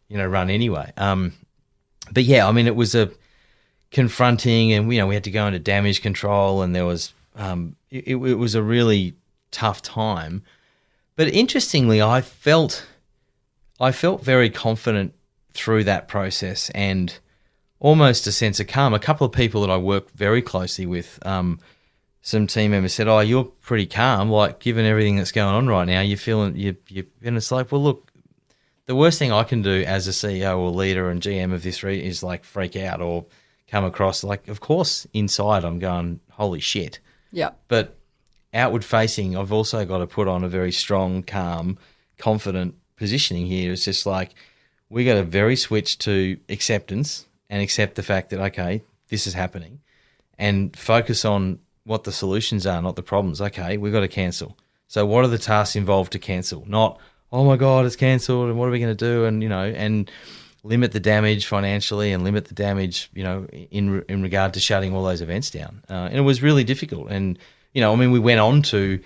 you know, run anyway. But yeah, I mean, it was a confronting, and, you know, we had to go into damage control, and there was, it was a really tough time. But interestingly, I felt very confident through that process, and almost a sense of calm. A couple of people that I work very closely with, some team members said, oh, you're pretty calm, like, given everything that's going on right now, you're feeling, and it's like, well, look, the worst thing I can do as a CEO or leader and GM of this is like freak out or come across, like, of course, inside I'm going, holy shit. Yeah. But outward facing, I've also got to put on a very strong, calm, confident positioning here. It's just like, we got to very switch to acceptance and accept the fact that, okay, this is happening, and focus on what the solutions are, not the problems. Okay, we've got to cancel. So what are the tasks involved to cancel? Not, oh my God, it's cancelled, and what are we going to do? And, you know, and limit the damage financially, and limit the damage, you know, in regard to shutting all those events down. And it was really difficult. And, you know, I mean, we went on to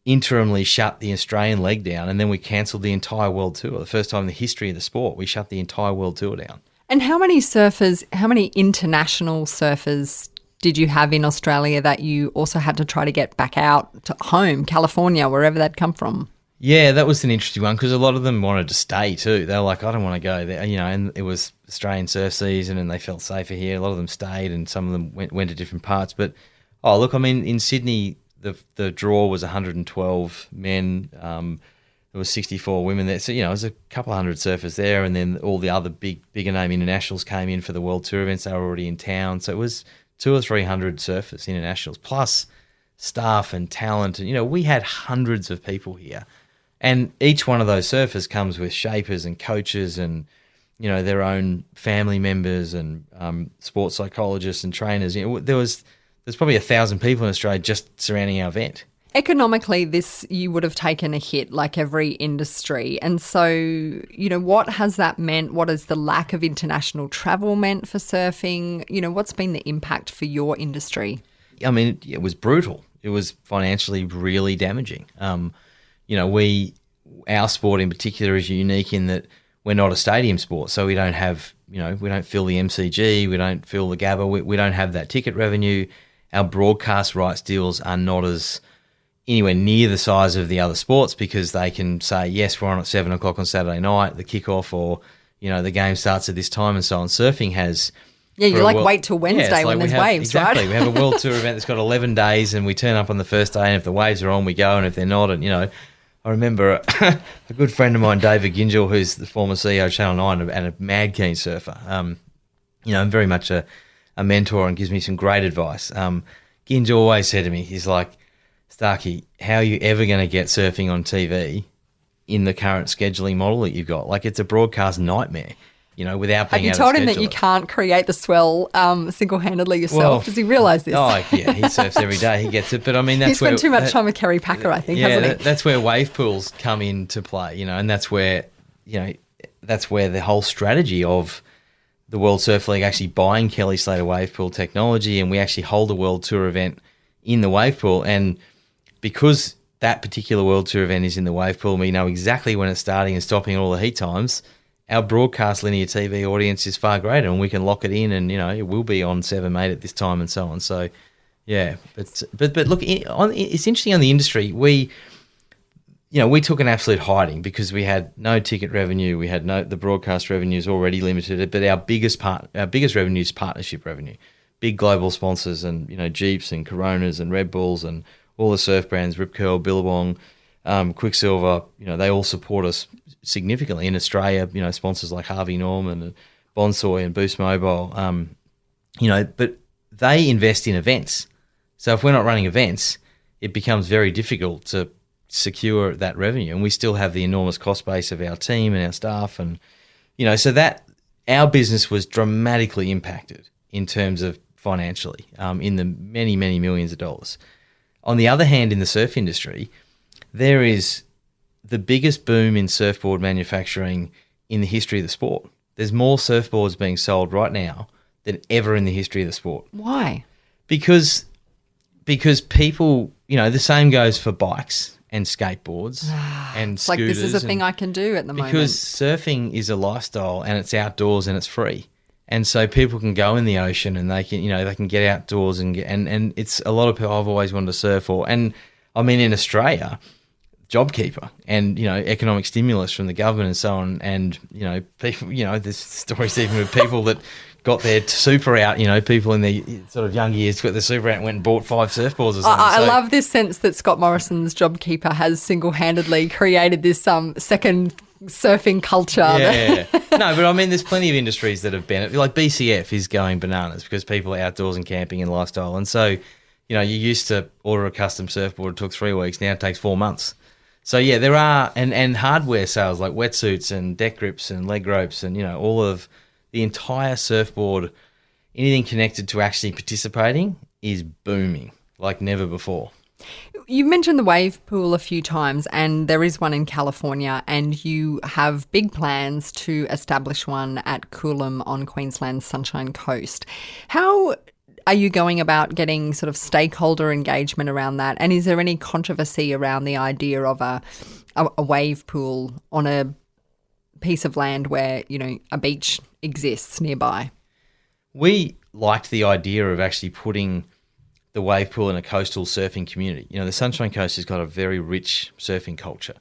interimly shut the Australian leg down, and then we cancelled the entire world tour. The first time in the history of the sport, we shut the entire world tour down. And how many international surfers did you have in Australia that you also had to try to get back out to home, California, wherever they'd come from? Yeah, that was an interesting one, because a lot of them wanted to stay too. They were like, I don't want to go there, you know, and it was Australian surf season and they felt safer here. A lot of them stayed, and some of them went to different parts. But, oh, look, I mean, in Sydney, the draw was 112 men. There was 64 women there. So, you know, it was a couple of hundred surfers there, and then all the other bigger name internationals came in for the World Tour events. They were already in town. So it was 200 or 300 surfers, internationals, plus staff and talent. And, you know, we had hundreds of people here. And each one of those surfers comes with shapers and coaches and, you know, their own family members and sports psychologists and trainers. You know, there's probably 1,000 people in Australia just surrounding our event. Economically, you would have taken a hit like every industry. And so, you know, what has that meant? What has the lack of international travel meant for surfing? You know, what's been the impact for your industry? I mean, it was brutal. It was financially really damaging. You know, our sport in particular is unique in that we're not a stadium sport. So we don't have, you know, we don't fill the MCG, we don't fill the Gabba, we don't have that ticket revenue. Our broadcast rights deals are not as anywhere near the size of the other sports, because they can say, yes, we're on at 7 o'clock on Saturday night, the kickoff, or, you know, the game starts at this time and so on. Surfing has... Yeah, you wait till Wednesday when there's waves, exactly. right? We have a World Tour event that's got 11 days, and we turn up on the first day, and if the waves are on, we go, and if they're not, and, you know... I remember a good friend of mine, David Gingell, who's the former CEO of Channel 9 and a mad keen surfer, you know, and very much a mentor, and gives me some great advice. Gingell always said to me, he's like, Starkey, how are you ever going to get surfing on TV in the current scheduling model that you've got? Like, it's a broadcast nightmare, you know, without being able to schedule it. Have you told him that you can't create the swell single-handedly yourself? Well, does he realise this? Oh, yeah, he surfs every day. He gets it. But, I mean, that's He's spent too much time with Kerry Packer, I think, hasn't he? That's where wave pools come into play, you know, and that's where, you know, that's where the whole strategy of the World Surf League actually buying Kelly Slater wave pool technology, and we actually hold a World Tour event in the wave pool. And because that particular World Tour event is in the wave pool, we know exactly when it's starting and stopping all the heat times. Our broadcast linear TV audience is far greater, and we can lock it in, and, you know, it will be on 7, 8 at this time and so on. So, yeah. But look, it's interesting on the industry. We took an absolute hiding because we had no ticket revenue. We had the broadcast revenue is already limited, but our biggest revenue is partnership revenue. Big global sponsors, and, you know, Jeeps and Coronas and Red Bulls and all the surf brands, Rip Curl, Billabong, Quicksilver, you know, they all support us significantly. In Australia, you know, sponsors like Harvey Norman and Bonsoy and Boost Mobile, you know, but they invest in events. So if we're not running events, it becomes very difficult to secure that revenue. And we still have the enormous cost base of our team and our staff. And, you know, so that our business was dramatically impacted in terms of financially, in the many, many millions of dollars. On the other hand, in the surf industry, there is the biggest boom in surfboard manufacturing in the history of the sport. There's more surfboards being sold right now than ever in the history of the sport. Why? Because people, the same goes for bikes and skateboards and It's like, scooters. this is a thing I can do at the moment. Because surfing is a lifestyle and it's outdoors and it's free. And so people can go in the ocean and they can get outdoors and it's a lot of people I've always wanted to surf for. And I mean, in Australia, JobKeeper and, economic stimulus from the government and so on. And, people, there's stories even with people that got their super out, people in their sort of young years got their super out and went and bought 5 surfboards or something. I love this sense that Scott Morrison's JobKeeper has single-handedly created this second surfing culture. Yeah. No, but I mean, there's plenty of industries that have benefited. Like BCF is going bananas because people are outdoors and camping and lifestyle. And so, you used to order a custom surfboard, it took 3 weeks. Now it takes 4 months. So, yeah, there are, and hardware sales like wetsuits and deck grips and leg ropes and, all of the entire surfboard, anything connected to actually participating is booming like never before. You mentioned the wave pool a few times, and there is one in California, and you have big plans to establish one at Coolum on Queensland's Sunshine Coast. How are you going about getting sort of stakeholder engagement around that? And is there any controversy around the idea of a wave pool on a piece of land where, a beach exists nearby? We liked the idea of actually putting the wave pool in a coastal surfing community. The Sunshine Coast has got a very rich surfing culture.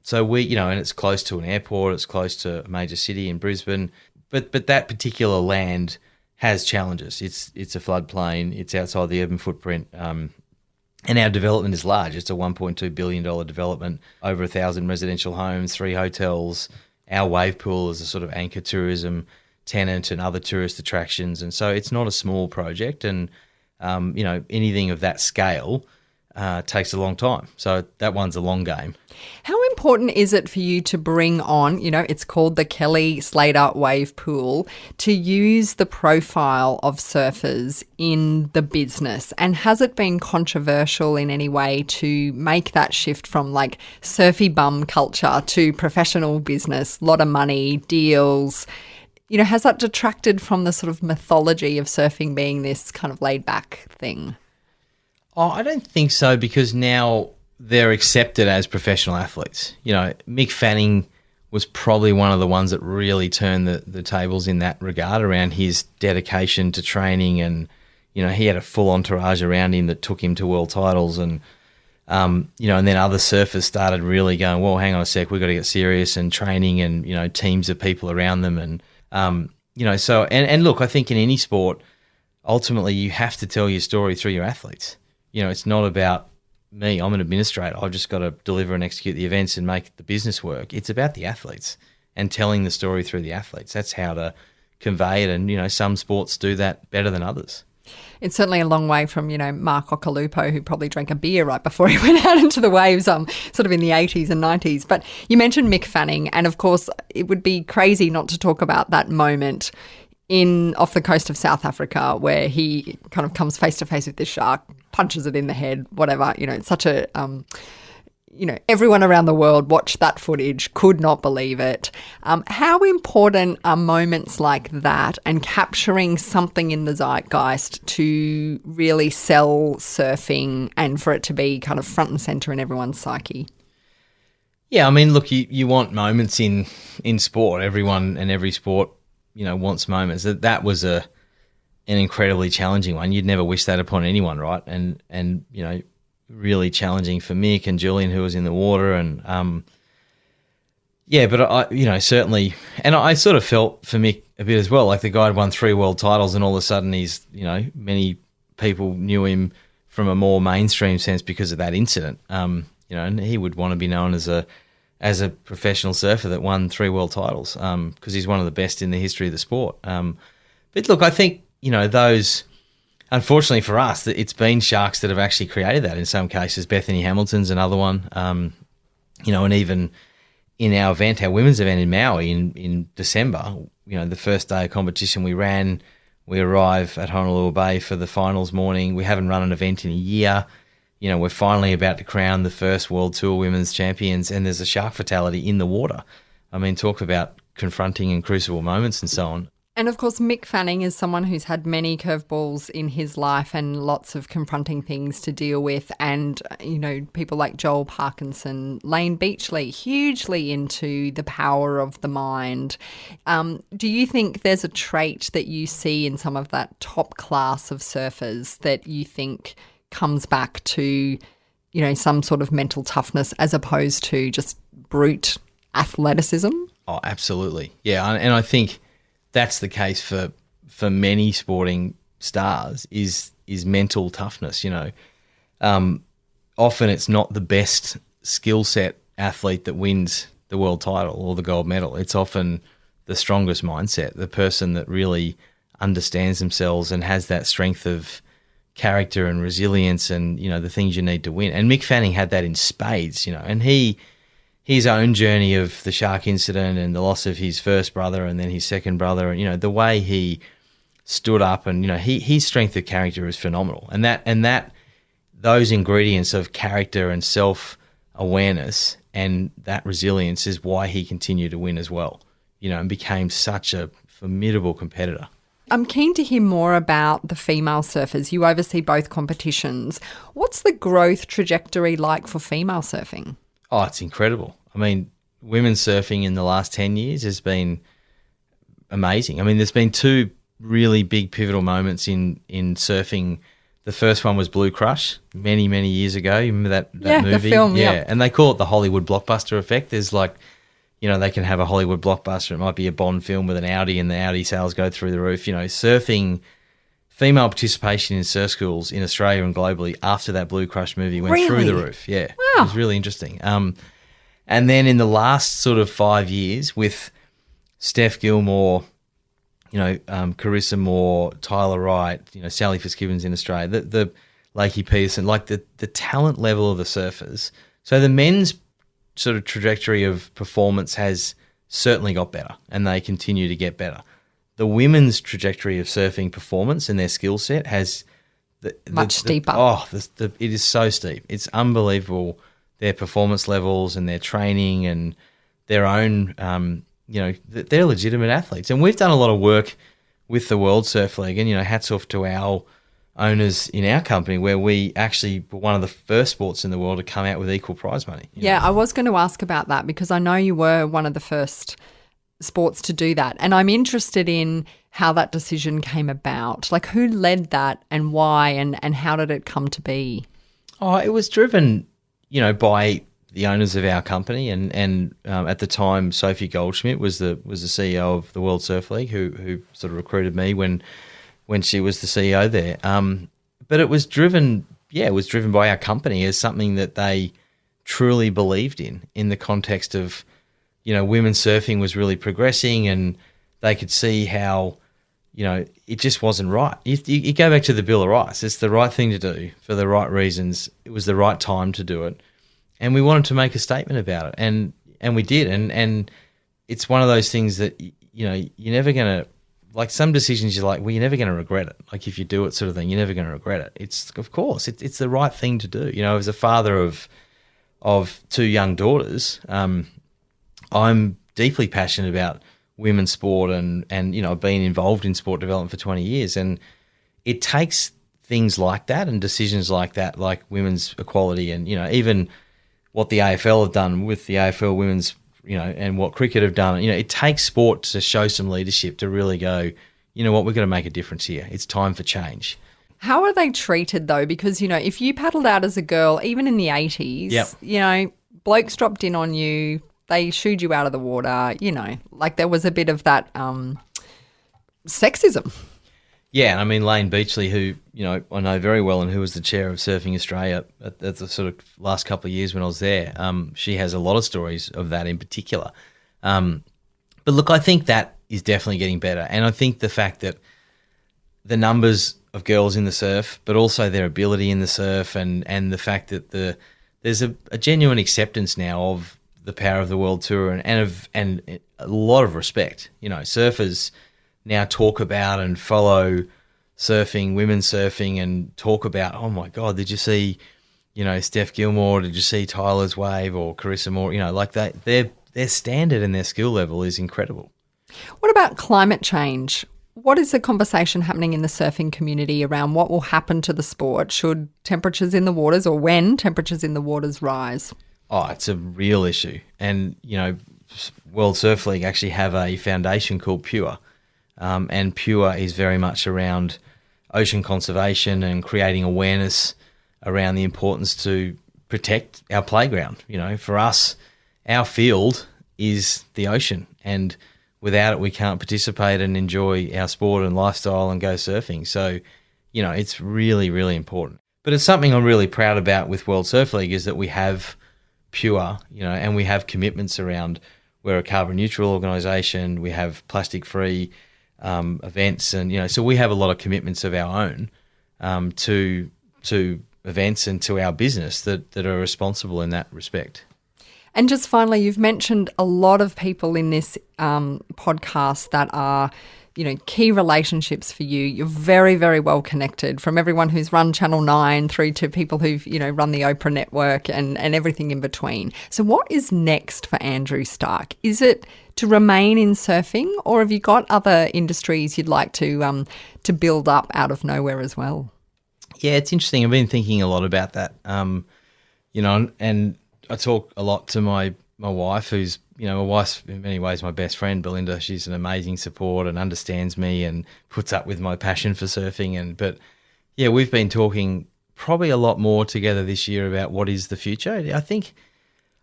So we, and it's close to an airport, it's close to a major city in Brisbane, but that particular land has challenges. It's a floodplain, it's outside the urban footprint, and our development is large. It's a $1.2 billion development, over 1,000 residential homes, 3 hotels. Our wave pool is a sort of anchor tourism tenant and other tourist attractions. And so it's not a small project. And, anything of that scale takes a long time. So that one's a long game. How important is it for you to bring on, it's called the Kelly Slater Wave Pool, to use the profile of surfers in the business? And has it been controversial in any way to make that shift from like surfy bum culture to professional business, lot of money, deals? Has that detracted from the sort of mythology of surfing being this kind of laid back thing? Oh, I don't think so, because now they're accepted as professional athletes. Mick Fanning was probably one of the ones that really turned the tables in that regard around his dedication to training, and, he had a full entourage around him that took him to world titles, and, and then other surfers started really going, well, hang on a sec, we've got to get serious, and training and, teams of people around them. And, so, and look, I think in any sport, ultimately you have to tell your story through your athletes. It's not about me. I'm an administrator. I've just got to deliver and execute the events and make the business work. It's about the athletes and telling the story through the athletes. That's how to convey it. And, some sports do that better than others. It's certainly a long way from, Mark Occhilupo, who probably drank a beer right before he went out into the waves, sort of in the 80s and 90s. But you mentioned Mick Fanning, and of course it would be crazy not to talk about that moment off the coast of South Africa where he kind of comes face to face with this shark, punches it in the head, whatever. It's such a, everyone around the world watched that footage, could not believe it. How important are moments like that and capturing something in the zeitgeist to really sell surfing and for it to be kind of front and centre in everyone's psyche? Yeah, I mean, look, you want moments in sport. Everyone and every sport, wants moments. That was an incredibly challenging one. You'd never wish that upon anyone, right? And really challenging for Mick and Julian, who was in the water. And but I certainly, and I sort of felt for Mick a bit as well. Like the guy had won 3 world titles, and all of a sudden he's, many people knew him from a more mainstream sense because of that incident. And he would want to be known as a professional surfer that won 3 world titles, because he's one of the best in the history of the sport. But look, I think, those, unfortunately for us, it's been sharks that have actually created that in some cases. Bethany Hamilton's another one, and even in our event, our women's event in Maui in December, the first day of competition we ran, we arrive at Honolulu Bay for the finals morning. We haven't run an event in a year. We're finally about to crown the first World Tour Women's Champions, and there's a shark fatality in the water. I mean, talk about confronting and crucible moments and so on. And of course, Mick Fanning is someone who's had many curveballs in his life and lots of confronting things to deal with. And, you know, people like Joel Parkinson, Lane Beachley, hugely into the power of the mind. Do you think there's a trait that you see in some of that top class of surfers that you think comes back to, you know, some sort of mental toughness as opposed to just brute athleticism? Oh, absolutely. Yeah, and I think that's the case for many sporting stars is mental toughness. You know, often it's not the best skill set athlete that wins the world title or the gold medal. It's often the strongest mindset, the person that really understands themselves and has that strength of character and resilience and, you know, the things you need to win. And Mick Fanning had that in spades, you know, and his own journey of the shark incident and the loss of his first brother and then his second brother, and, you know, the way he stood up and, you know, his strength of character is phenomenal. And that those ingredients of character and self-awareness and that resilience is why he continued to win as well, you know, and became such a formidable competitor. I'm keen to hear more about the female surfers. You oversee both competitions. What's the growth trajectory like for female surfing? Oh, it's incredible. I mean, women's surfing in the last 10 years has been amazing. I mean, there's been two really big pivotal moments in surfing. The first one was Blue Crush many, many years ago. You remember that movie? The film, yeah. And they call it the Hollywood blockbuster effect. There's like, you know, they can have a Hollywood blockbuster. It might be a Bond film with an Audi and the Audi sales go through the roof. You know, surfing, female participation in surf schools in Australia and globally after that Blue Crush movie went through the roof. Yeah, wow. It was really interesting. And then in the last sort of 5 years with Steph Gilmore, you know, Carissa Moore, Tyler Wright, you know, Sally Fitzgibbons in Australia, the Lakey Peterson, like the talent level of the surfers. So the men's sort of trajectory of performance has certainly got better and they continue to get better. The women's trajectory of surfing performance and their skill set has much steeper. It is so steep. It's unbelievable, their performance levels and their training and their own, you know, they're legitimate athletes. And we've done a lot of work with the World Surf League and, you know, hats off to our owners in our company where we actually were one of the first sports in the world to come out with equal prize money. Yeah, I was going to ask about that because I know you were one of the first sports to do that. And I'm interested in how that decision came about. Like who led that and why and how did it come to be? Oh, it was driven, you know, by the owners of our company and at the time Sophie Goldschmidt was the CEO of the World Surf League who sort of recruited me when she was the CEO there. But it was driven by our company as something that they truly believed in the context of, you know, women's surfing was really progressing and they could see how, you know, it just wasn't right. You go back to the Bill of Rights. It's the right thing to do for the right reasons. It was the right time to do it. And we wanted to make a statement about it. And we did. And it's one of those things that, you know, you're never going to, like some decisions you're like, well, you're never going to regret it. Like if you do it sort of thing, you're never going to regret it. It's, of course, it's the right thing to do. You know, as a father of two young daughters, I'm deeply passionate about women's sport and, you know, I've been involved in sport development for 20 years. And it takes things like that and decisions like that, like women's equality and, you know, even what the AFL have done with the AFL women's, you know, and what cricket have done. You know, it takes sport to show some leadership to really go, you know what, we're going to make a difference here. It's time for change. How are they treated though? Because, you know, if you paddled out as a girl, even in the 80s, yep, you know, blokes dropped in on you, they shooed you out of the water, you know, like there was a bit of that sexism. Yeah, and I mean Lane Beachley, who, you know, I know very well and who was the chair of Surfing Australia at the sort of last couple of years when I was there, she has a lot of stories of that in particular. But look, I think that is definitely getting better. And I think the fact that the numbers of girls in the surf, but also their ability in the surf and the fact that there's a genuine acceptance now of the power of the World Tour and a lot of respect. You know, surfers now talk about and follow surfing, women's surfing, and talk about, oh my God, did you see, you know, Steph Gilmore? Did you see Tyler's wave or Carissa Moore? You know, like that. their standard and their skill level is incredible. What about climate change? What is the conversation happening in the surfing community around what will happen to the sport should temperatures in the waters, or when temperatures in the waters rise? Oh, it's a real issue. And, World Surf League actually have a foundation called Pure. And Pure is very much around ocean conservation and creating awareness around the importance to protect our playground. For us, our field is the ocean, and without it, we can't participate and enjoy our sport and lifestyle and go surfing. So, it's really, really important. But it's something I'm really proud about with World Surf League is that we have Pure, and we have commitments around, we're a carbon neutral organisation, we have plastic free events, and so we have a lot of commitments of our own to events and to our business that are responsible in that respect. And just finally, you've mentioned a lot of people in this podcast that are, key relationships for you. You're very, very well connected, from everyone who's run Channel 9 through to people who've, run the Oprah Network and everything in between. So what is next for Andrew Stark? Is it to remain in surfing, or have you got other industries you'd like to build up out of nowhere as well? Yeah, it's interesting. I've been thinking a lot about that, and I talk a lot to my wife, who's, my wife's in many ways my best friend, Belinda. She's an amazing support and understands me and puts up with my passion for surfing. But we've been talking probably a lot more together this year about what is the future. I think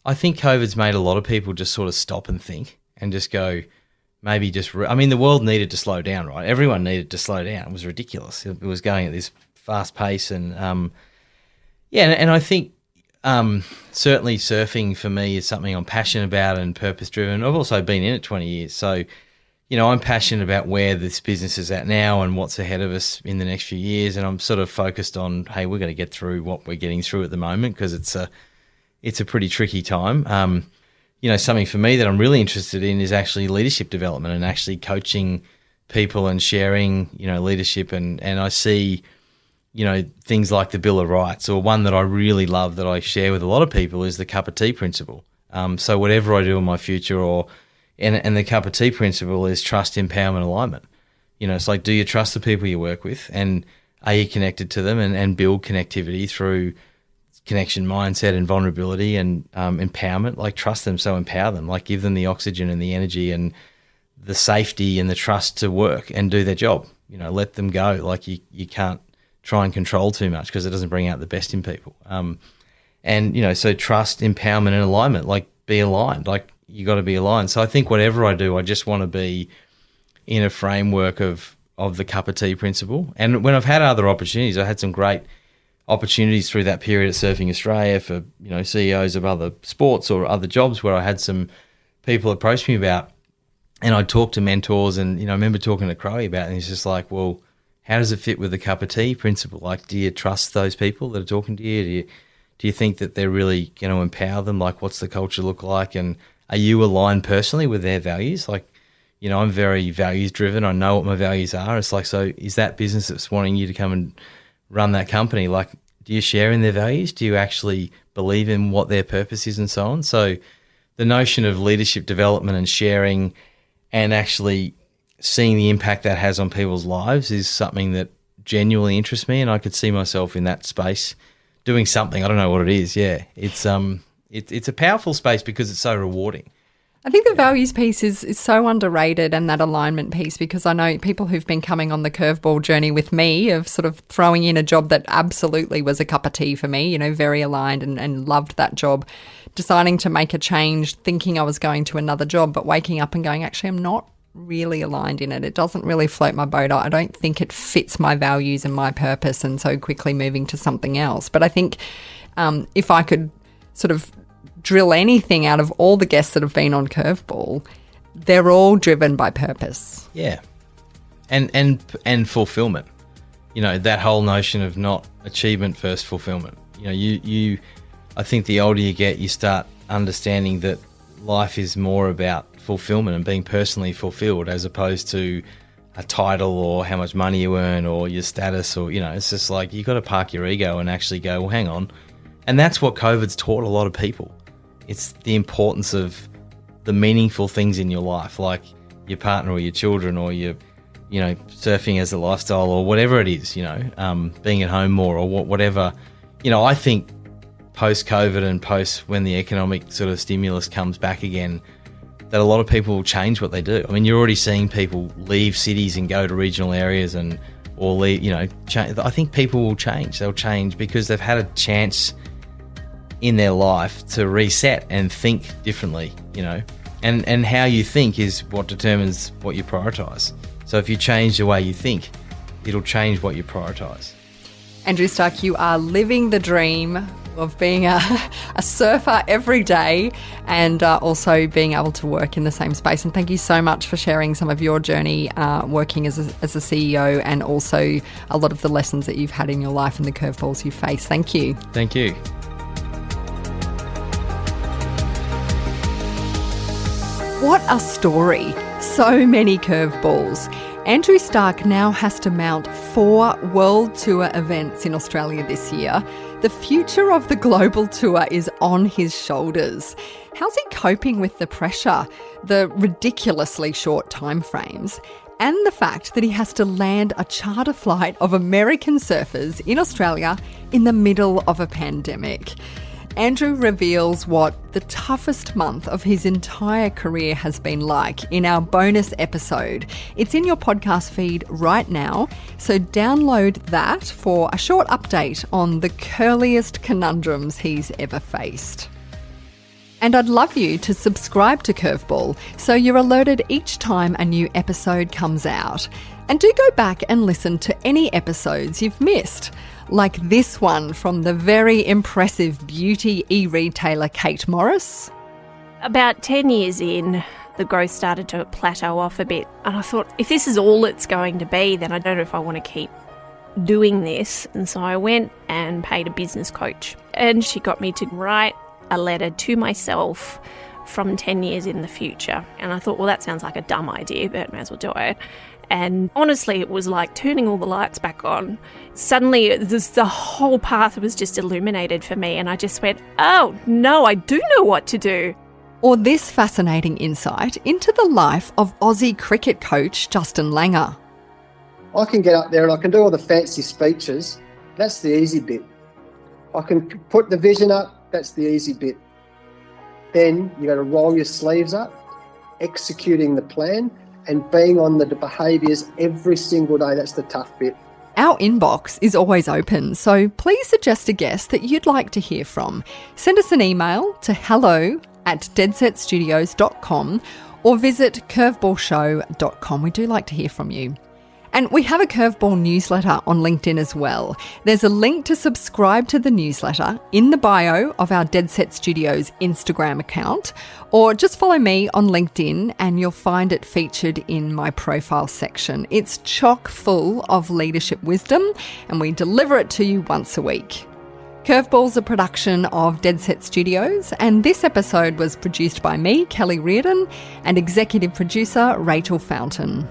COVID's made a lot of people just sort of stop and think and just go, maybe just, the world needed to slow down, right? Everyone needed to slow down. It was ridiculous. It was going at this fast pace. And and I think, certainly surfing for me is something I'm passionate about and purpose driven. I've also been in it 20 years. So, I'm passionate about where this business is at now and what's ahead of us in the next few years. And I'm sort of focused on, hey, we're going to get through what we're getting through at the moment, because it's a pretty tricky time. Something for me that I'm really interested in is actually leadership development and actually coaching people and sharing, leadership. And I see, things like the Bill of Rights, or one that I really love that I share with a lot of people is the cup of tea principle. So whatever I do in my future, and the cup of tea principle is trust, empowerment, alignment. It's like, do you trust the people you work with, and are you connected to them, and build connectivity through connection, mindset, and vulnerability, and empowerment. Like, trust them, so empower them. Like, give them the oxygen and the energy and the safety and the trust to work and do their job. Let them go. Like, you can't try and control too much, because it doesn't bring out the best in people. So trust, empowerment, and alignment. Like, be aligned. Like, you got to be aligned. So I think whatever I do, I just want to be in a framework of the cup of tea principle. And when I've had other opportunities, I had some great opportunities through that period at Surfing Australia for, CEOs of other sports or other jobs, where I had some people approach me about, and I'd talk to mentors, and, I remember talking to Crowe about it, and he's just like, well, how does it fit with the cup of tea principle? Like, do you trust those people that are talking to you? Do you think that they're really going to empower them? Like, what's the culture look like? And are you aligned personally with their values? Like, I'm very values driven. I know what my values are. It's like, so is that business that's wanting you to come and run that company? Like, do you share in their values? Do you actually believe in what their purpose is, and so on? So the notion of leadership development and sharing and actually seeing the impact that has on people's lives is something that genuinely interests me, and I could see myself in that space doing something. I don't know what it is. Yeah, it's a powerful space because it's so rewarding. I think the values piece is so underrated, and that alignment piece, because I know people who've been coming on the curveball journey with me of sort of throwing in a job that absolutely was a cup of tea for me, very aligned and loved that job, deciding to make a change, thinking I was going to another job, but waking up and going, actually, I'm not really aligned in it. It doesn't really float my boat. I don't think it fits my values and my purpose, and so quickly moving to something else. But I think if I could sort of drill anything out of all the guests that have been on Curveball, they're all driven by purpose. Yeah. And fulfillment. That whole notion of not achievement first, fulfillment. I think the older you get, you start understanding that life is more about fulfillment and being personally fulfilled, as opposed to a title or how much money you earn or your status, or, it's just like, you got to park your ego and actually go, well, hang on. And that's what COVID's taught a lot of people. It's the importance of the meaningful things in your life, like your partner or your children or your, surfing as a lifestyle or whatever it is, being at home more or whatever. I think post-COVID and post when the economic sort of stimulus comes back again, that a lot of people will change what they do. I mean, you're already seeing people leave cities and go to regional areas or leave, I think people will change. They'll change because they've had a chance in their life to reset and think differently, and how you think is what determines what you prioritise. So if you change the way you think, it'll change what you prioritise. Andrew Stark, you are living the dream of being a surfer every day and also being able to work in the same space. And thank you so much for sharing some of your journey working as a CEO and also a lot of the lessons that you've had in your life and the curveballs you face. Thank you. Thank you. What a story. So many curveballs. Andrew Stark now has to mount 4 World Tour events in Australia this year. The future of the global tour is on his shoulders. How's he coping with the pressure, the ridiculously short timeframes, and the fact that he has to land a charter flight of American surfers in Australia in the middle of a pandemic? Andrew reveals what the toughest month of his entire career has been like in our bonus episode. It's in your podcast feed right now, so download that for a short update on the curliest conundrums he's ever faced. And I'd love you to subscribe to Curveball so you're alerted each time a new episode comes out. And do go back and listen to any episodes you've missed, like this one from the very impressive beauty e-retailer Kate Morris. About 10 years in, the growth started to plateau off a bit. And I thought, if this is all it's going to be, then I don't know if I want to keep doing this. And so I went and paid a business coach. And she got me to write a letter to myself from 10 years in the future. And I thought, well, that sounds like a dumb idea, but I may as well do it. And honestly, it was like turning all the lights back on. Suddenly, the whole path was just illuminated for me. And I just went, oh, no, I do know what to do. Or this fascinating insight into the life of Aussie cricket coach Justin Langer. I can get up there and I can do all the fancy speeches. That's the easy bit. I can put the vision up. That's the easy bit. Then you got to roll your sleeves up, executing the plan, and being on the behaviours every single day. That's the tough bit. Our inbox is always open, so please suggest a guest that you'd like to hear from. Send us an email to hello@deadsetstudios.com or visit curveballshow.com. We do like to hear from you. And we have a Curveball newsletter on LinkedIn as well. There's a link to subscribe to the newsletter in the bio of our Dead Set Studios Instagram account, or just follow me on LinkedIn and you'll find it featured in my profile section. It's chock full of leadership wisdom and we deliver it to you once a week. Curveball's a production of Dead Set Studios, and this episode was produced by me, Kelly Reardon, and executive producer Rachel Fountain.